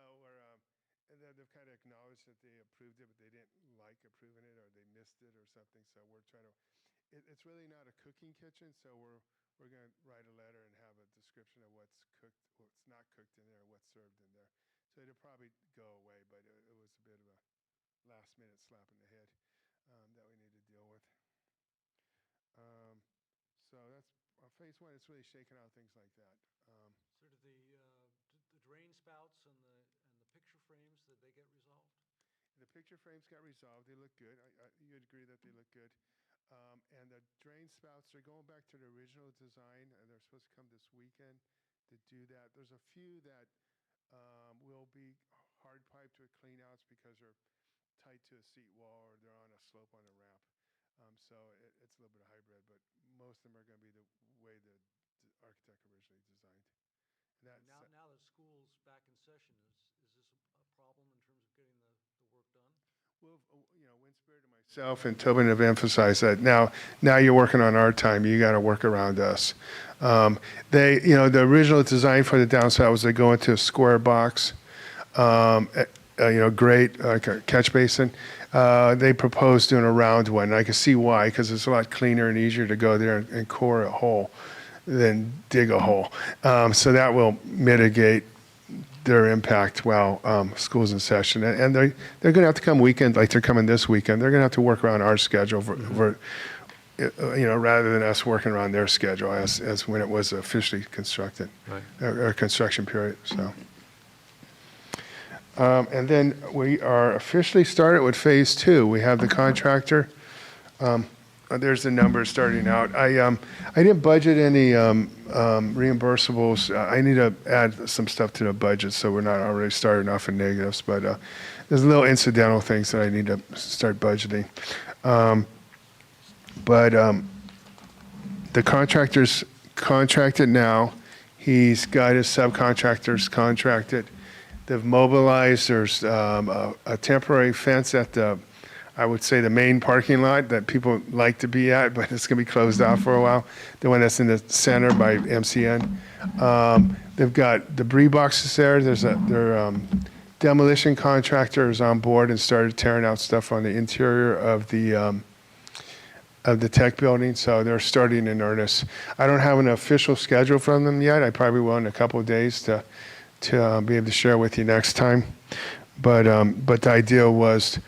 and then they've kind of acknowledged that they approved it, but they didn't like approving it or they missed it or something. So we're trying to, it's really not a cooking kitchen. So we're going to write a letter and have a description of what's cooked, what's not cooked in there, what's served in there. So it'll probably go away, but it was a bit of a last minute slap in the head that we need to deal with. So that's phase one. It's really shaking out things like that. So did the drain spouts and the picture frames, did they get resolved? The picture frames got resolved. They look good. You'd agree that they look good. And the drain spouts are going back to the original design, and they're supposed to come this weekend to do that. There's a few that will be hard piped with clean outs because they're tight to a seat wall or they're on a slope on a ramp. So it's a little bit of hybrid, but most of them are going to be the way the architect originally designed. Now that school's back in session, is this a problem in terms of getting the work done? Well, Winspirit and myself and Tobin have emphasized that now you're working on our time. You got to work around us. The original design for the downspout was they go into a square box, great like a catch basin. They proposed doing a round one. I can see why, because it's a lot cleaner and easier to go there and core a hole than dig a hole. So that will mitigate their impact while school's in session. And they're going to have to come weekend, like they're coming this weekend. They're going to have to work around our schedule for rather than us working around their schedule as when it was officially constructed, right. Or construction period. So. And then we are officially started with phase 2. We have the contractor. There's the numbers starting out. I didn't budget any reimbursables. I need to add some stuff to the budget so we're not already starting off in negatives. But there's little incidental things that I need to start budgeting. But the contractor's contracted now. He's got his subcontractors contracted. They've mobilized. There's a temporary fence at I would say the main parking lot that people like to be at, but it's going to be closed off for a while. The one that's in the center by MCN. They've got debris boxes there. Their demolition contractor is on board and started tearing out stuff on the interior of the of the tech building, so they're starting in earnest. I don't have an official schedule from them yet. I probably will in a couple of days to be able to share with you next time. But the idea was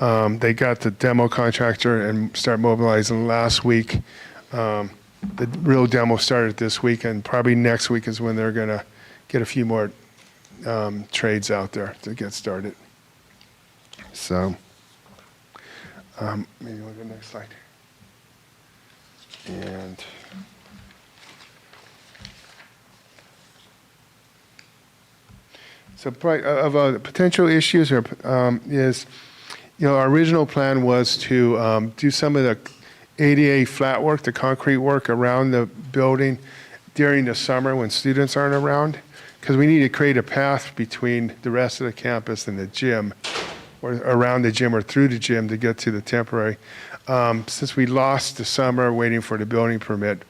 they got the demo contractor and start mobilizing last week. The real demo started this week, and probably next week is when they're going to get a few more trades out there to get started. So maybe look at the next slide. And so of potential issues is, our original plan was to do some of the ADA flat work, the concrete work around the building during the summer when students aren't around, because we need to create a path between the rest of the campus and the gym, or around the gym or through the gym to get to the temporary. Since we lost the summer waiting for the building permit,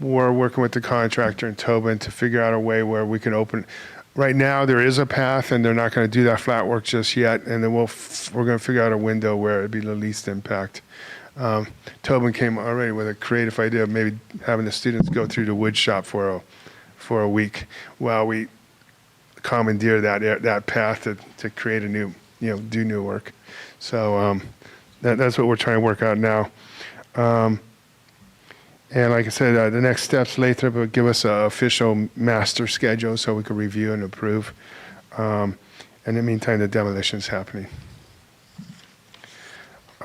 we're working with the contractor in Tobin to figure out a way where we can open. Right now, there is a path, and they're not going to do that flat work just yet, and then we're going to figure out a window where it'd be the least impact. Tobin came already with a creative idea of maybe having the students go through the wood shop for a week while we commandeer that path to create a new, do new work. So that's what we're trying to work out now. And like I said, the next steps later will give us an official master schedule so we can review and approve. In the meantime, the demolition is happening.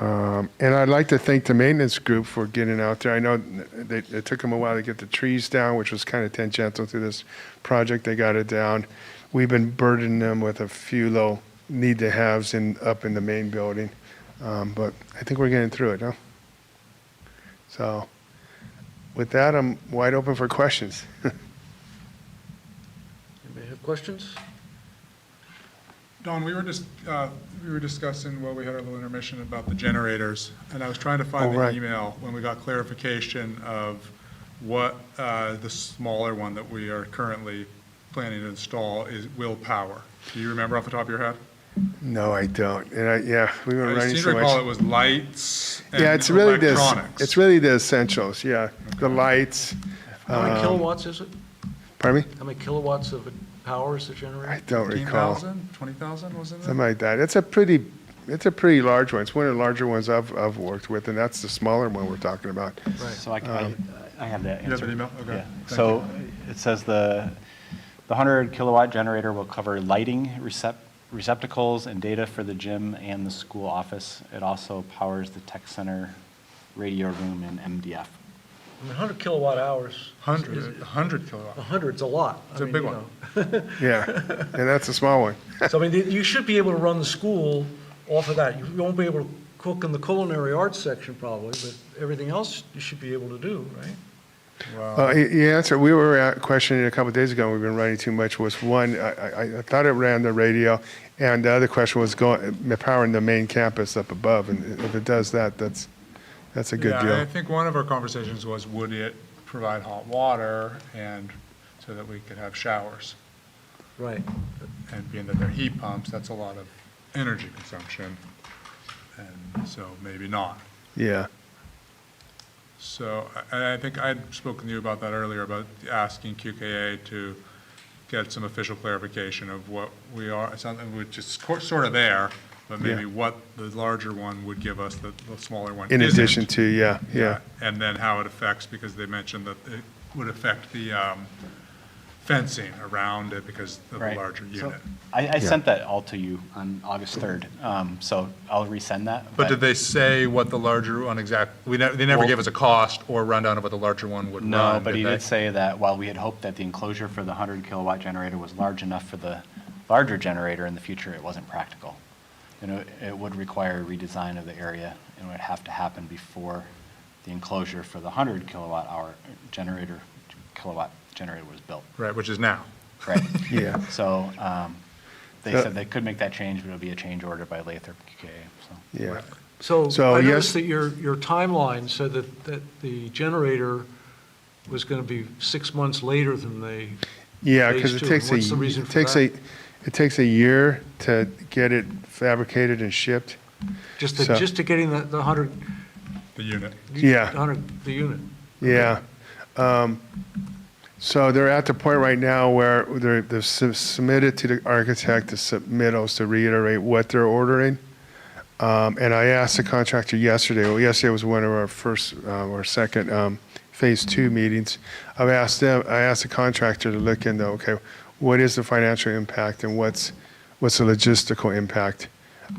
And I'd like to thank the maintenance group for getting out there. I know it took them a while to get the trees down, which was kind of tangential to this project. They got it down. We've been burdening them with a few little need-to-haves up in the main building. But I think we're getting through it, huh? So with that, I'm wide open for questions. Anybody have questions? Don, we were discussing while we had our little intermission about the generators, and I was trying to find the email when we got clarification of what the smaller one that we are currently planning to install will power. Do you remember off the top of your head? No, I don't. And we were running so much. I seem to recall it was lights and it's really electronics. It's really the essentials. Yeah, okay. The lights. How many kilowatts is it? Pardon me? How many kilowatts of power is the generator? I don't recall. 20,000 was in there? Something like that. It's a pretty large one. It's one of the larger ones I've worked with, and that's the smaller one we're talking about. Right. So I have that answer. You have an email? Okay. Yeah. So it says the 100 kilowatt generator will cover lighting, receptacles, and data for the gym and the school office. It also powers the tech center, radio room, and MDF. 100 kilowatt hours. 100 kilowatt. 100's a lot. It's a big one. Yeah, and that's a small one. So, you should be able to run the school off of that. You won't be able to cook in the culinary arts section probably, but everything else you should be able to do, right? Wow. The answer, we were questioning a couple of days ago, we've been running too much, was one, I thought it ran the radio, and the other question was powering the main campus up above, and if it does that, that's a good deal. I think one of our conversations was, would it provide hot water and so that we could have showers? Right. And being that they're heat pumps, that's a lot of energy consumption, and so maybe not. Yeah. So I think I'd spoken to you about that earlier, about asking QKA to get some official clarification of what we are, something which is sort of there, but maybe what the larger one would give us, the smaller one In isn't. addition to, yeah. And then how it affects, because they mentioned that it would affect the fencing around it because of the larger unit. I sent that all to you on August 3rd, so I'll resend that. But did they say what the larger one they never gave us a cost or rundown of what the larger one would run? No, but he did say that while we had hoped that the enclosure for the 100 kilowatt generator was large enough for the larger generator in the future, it wasn't practical. It would require a redesign of the area, and it would have to happen before the enclosure for the 100 kilowatt generator was built. Right, which is now. Right. Yeah. So they said they could make that change, but it'll be a change order by Lathrop QKA. So. Yeah. So I noticed that your timeline said that the generator was going to be 6 months later than they. Yeah, because it takes What's the reason for that? it takes a year to get it fabricated and shipped. Just to getting the 100 The unit. Yeah. The unit. Yeah. So they're at the point right now where they've submitted to the architect the submittals to reiterate what they're ordering. And I asked the contractor yesterday, well, yesterday was one of our first, or second, phase 2 meetings. I asked the contractor to look into, okay, what is the financial impact and what's the logistical impact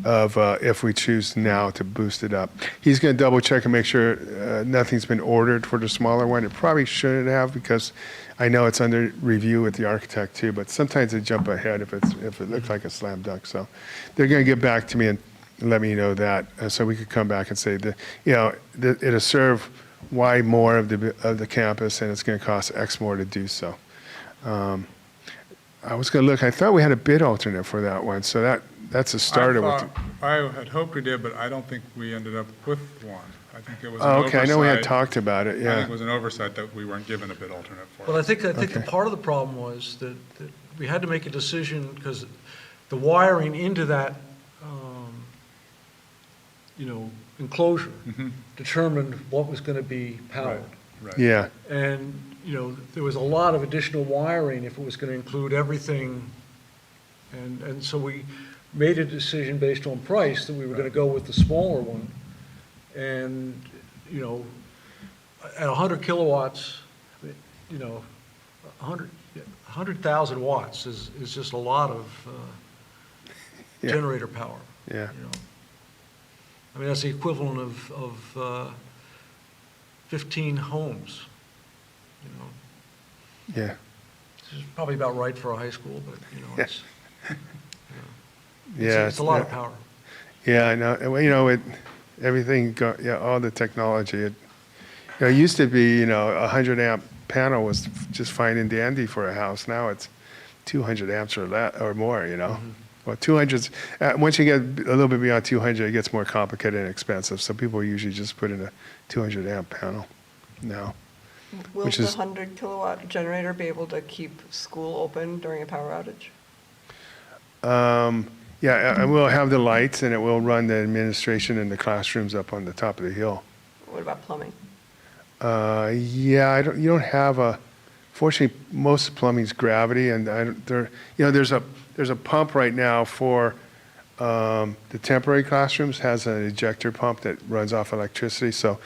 of if we choose now to boost it up. He's going to double check and make sure nothing's been ordered for the smaller one. It probably shouldn't have, because I know it's under review with the architect too, but sometimes they jump ahead if it looks like a slam dunk. So they're going to get back to me and let me know that, so we could come back and say that, it'll serve Y more of the campus, and it's going to cost X more to do so. I was going to look. I thought we had a bid alternate for that one, so that's a starter. I had hoped we did, but I don't think we ended up with one. I think it was an okay. I know we had oversight. talked about it. Yeah. I think it was an oversight that we weren't given a bid alternate for. Well, I think the part of the problem was that we had to make a decision because the wiring into that, enclosure determined what was going to be powered. Right. Yeah. And, there was a lot of additional wiring if it was going to include everything. And so we made a decision based on price that we were going to go with the smaller one. And, at 100 kilowatts, 100,000 watts is just a lot of generator power. Yeah. I mean, that's the equivalent of 15 homes. Yeah. This is probably about right for a high school, but it's Yeah. it's a lot of power. Yeah, I know. And, everything, all the technology. It used to be, 100 amp panel was just fine and dandy for a house. Now it's 200 amps or more, Well, 200's, once you get a little bit beyond 200, it gets more complicated and expensive. So people usually just put in a 200 amp panel now. Will the 100 kilowatt generator be able to keep school open during a power outage? Yeah, and we'll have the lights, and it will run the administration in the classrooms up on the top of the hill. What about plumbing? Yeah, you don't have fortunately, most plumbing's gravity, and there's a pump right now for the temporary classrooms, has an ejector pump that runs off electricity, so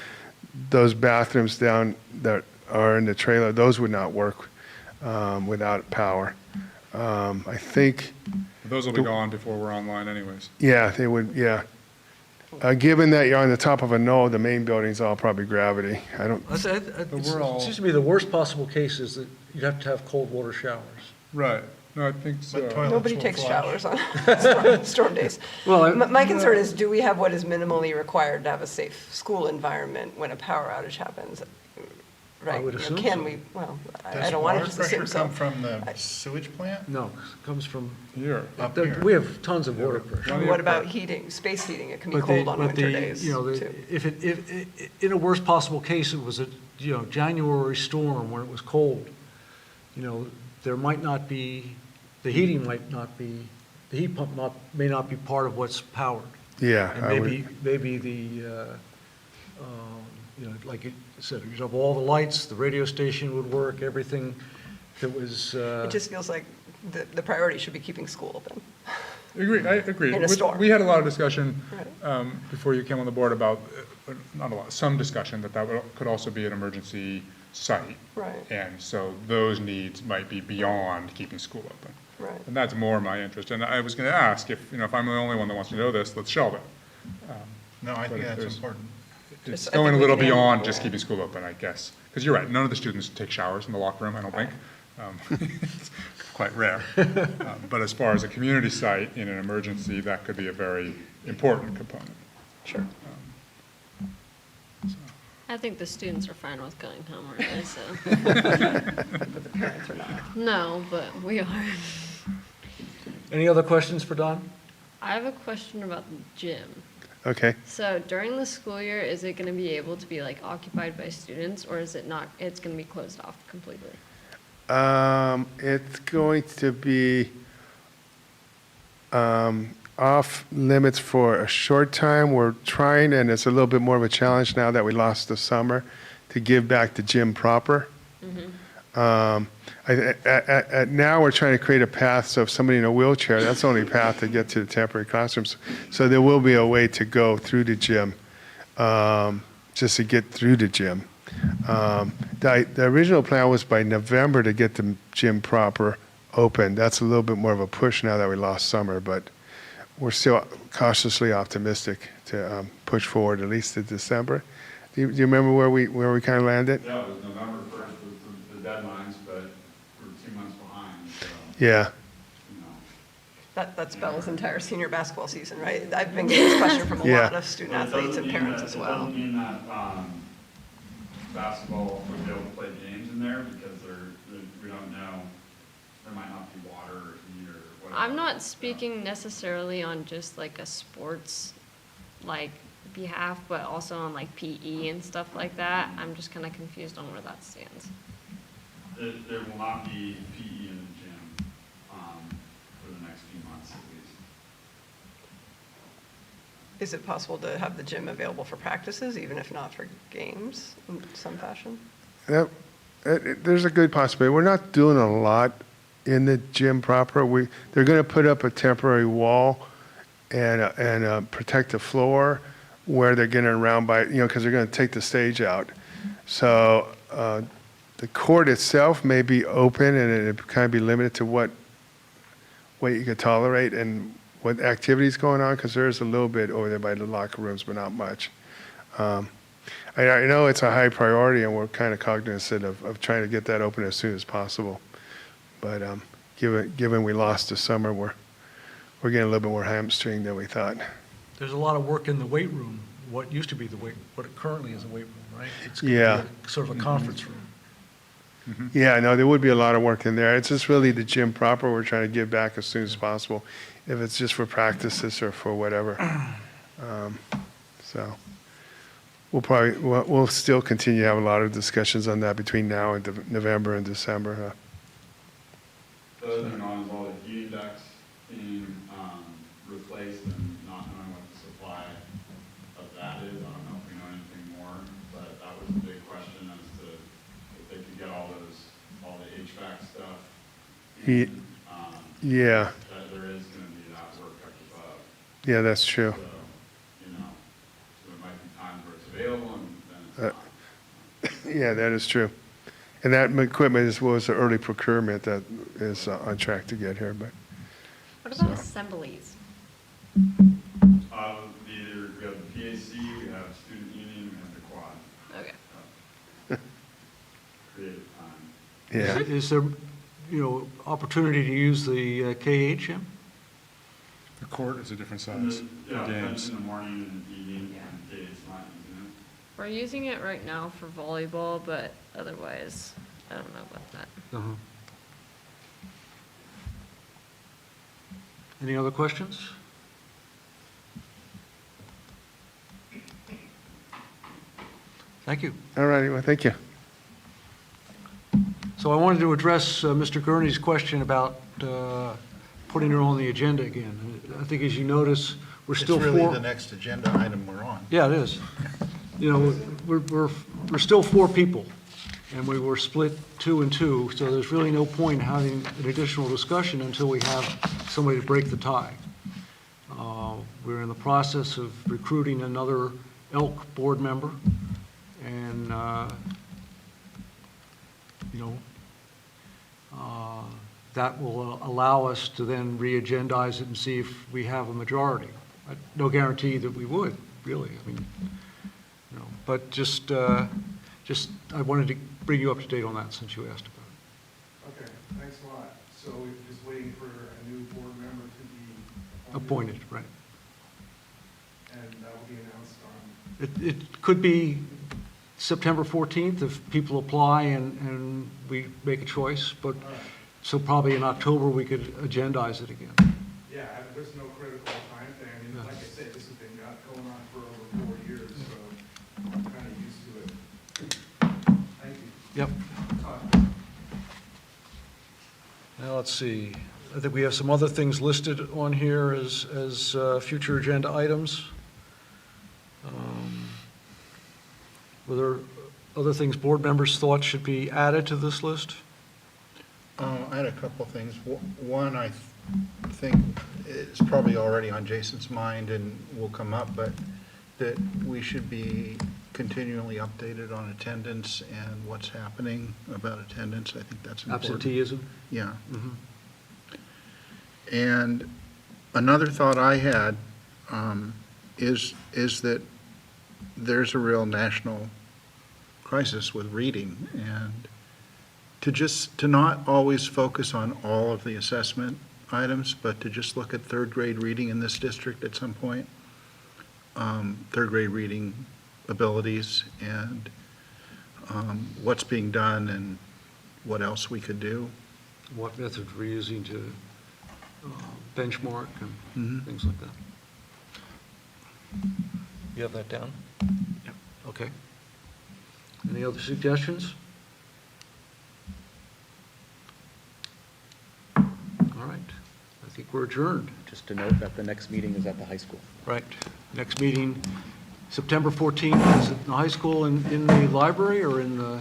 those bathrooms down that are in the trailer, those would not work without power. I think those will be gone before we're online anyways. Yeah, they would, yeah. Given that you're on the top of a knoll, the main building's all probably gravity. It seems to me the worst possible case is that you'd have to have cold water showers. Right. No, I think so. Nobody takes showers on storm days. Well, my concern is, do we have what is minimally required to have a safe school environment when a power outage happens? Right. I would assume Can so. we, well, I don't want to just assume so. Does water pressure come from the sewage plant? No, it comes from here. Up here. We have tons of water pressure. What about heating, space heating? It can be cold on winter days, too. If in a worst possible case, it was a, January storm when it was cold, there might not be, the heating might not be, the heat pump may not be part of what's powered. Yeah. And maybe the, like you said, you'd have all the lights, the radio station would work, everything that was. It just feels like the priority should be keeping school open. I agree. In a storm. We had a lot of discussion Right. before you came on the board about, not a lot, some discussion that could also be an emergency site. Right. And so those needs might be beyond keeping school open. Right. And that's more my interest. And I was going to ask if I'm the only one that wants to know this, let's shelve it. No, I But think if that's there's- important. It's I going think a we little can handle beyond it. just keeping school open, I guess. Because you're right, none of the students take showers in the locker room, I don't think. It's quite rare. But as far as a community site in an emergency, that could be a very important component. Sure. I think the students are fine with going home early, so. But the parents are not. No, but we are. Any other questions for Don? I have a question about the gym. Okay. So during the school year, is it going to be able to be like occupied by students, or is it not, it's going to be closed off completely? It's going to be off limits for a short time. We're trying, and it's a little bit more of a challenge now that we lost the summer, to give back the gym proper. Now we're trying to create a path, so if somebody in a wheelchair, that's the only path to get to the temporary classrooms. So there will be a way to go through the gym, just to get through the gym. The original plan was by November to get the gym proper open. That's a little bit more of a push now that we lost summer, but we're still cautiously optimistic to push forward at least to December. Do you remember where we kind of landed? Yeah, it was November 1st was the deadlines, but we're 2 months behind, so, Yeah. you know. That's Bella's entire senior basketball season, right? I've been getting this question from a Yeah. lot of student athletes and parents as It well. doesn't mean that basketball would be able to play games in there, because we don't know, there might not be water or heat or whatever. I'm not speaking necessarily on just like a sports, like, behalf, but also on like PE and stuff like that. I'm just kind of confused on where that stands. There will not be PE in the gym for the next few months at least. Is it possible to have the gym available for practices, even if not for games in some fashion? There's a good possibility. We're not doing a lot in the gym proper. They're going to put up a temporary wall and protect the floor where they're getting around by, because they're going to take the stage out. So the court itself may be open, and it kind of be limited to what you could tolerate and what activities going on, because there is a little bit over there by the locker rooms, but not much. I know it's a high priority, and we're kind of cognizant of trying to get that open as soon as possible. But given we lost the summer, we're getting a little bit more hamstringed than we thought. There's a lot of work in the weight room, what used to be the weight, what it currently is a weight room, right? It's gonna be Yeah. sort of a conference room. Yeah, no, there would be a lot of work in there. It's just really the gym proper we're trying to give back as soon as possible, if it's just for practices or for whatever. So we'll still continue to have a lot of discussions on that between now and November and December. The other thing on is all the heating decks being replaced and not knowing what the supply of that is. I don't know if we know anything more, but that was a big question as to if they could get all the HVAC stuff. Yeah. That there is going to be that work up above. Yeah, that's true. So, so there might be times where it's available and then it's not. Yeah, that is true. And that equipment was the early procurement that is on track to get here. But What about assemblies? We have the PAC, we have student union, we have the quad. Okay. Creative time. yeah, Is there, opportunity to use the KAKX gym? The court is a different And size yeah, for games. in the morning and evening, and days not using it. We're using it right now for volleyball, but otherwise, I don't know about that. Any other questions? Thank you. all righty, well, thank you. So I wanted to address Mr. Gurney's question about putting her on the agenda again. I think as you notice, we're still It's really the next agenda item we're on. Yeah, it is. We're still 4 people, and we were split 2 and 2, so there's really no point in having an additional discussion until we have somebody to break the tie. We're in the process of recruiting another ELK board member, and, that will allow us to then re-agendize it and see if we have a majority. No guarantee that we would, really. I mean, but just I wanted to bring you up to date on that since you asked about Okay, thanks a lot. So we're just waiting for a new board member to be it. Appointed, right. And that will be announced on. It could be September 14th if people apply and we make a choice, but so probably in October we could agendize it again. Yeah, there's no critical time thing. I mean, like I said, this has been going on for over 4 years, so I'm kind of used to it. Thank you. Yep. Now, let's see. I think we have some other things listed on here as future agenda items. Were there other things board members thought should be added to this list? I had a couple things. One, I think is probably already on Jason's mind and will come up, but that we should be continually updated on attendance and what's happening about attendance. I think that's important. Absenteeism? Yeah. And another thought I had is that there's a real national crisis with reading, and to not always focus on all of the assessment items, but to just look at third grade reading in this district at some point, third grade reading abilities, and what's being done and what else we could do. What methods we're using to benchmark and things like that. You have that down? Yep. Okay. Any other suggestions? All right. I think we're adjourned. Just to note that the next meeting is at the high school. Right. Next meeting, September 14th, is it in the high school, in the library, or in the,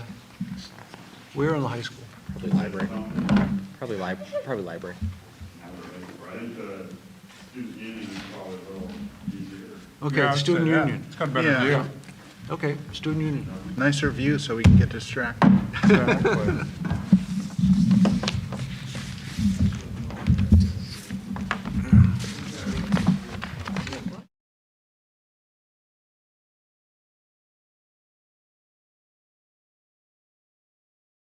where in the high school? Probably library. Probably library. I think the student union is probably a little easier. Okay, Yeah, the I'd student say that. union. It's got a better Yeah. view. Okay, student union. Nicer view so we can get distracted. Exactly.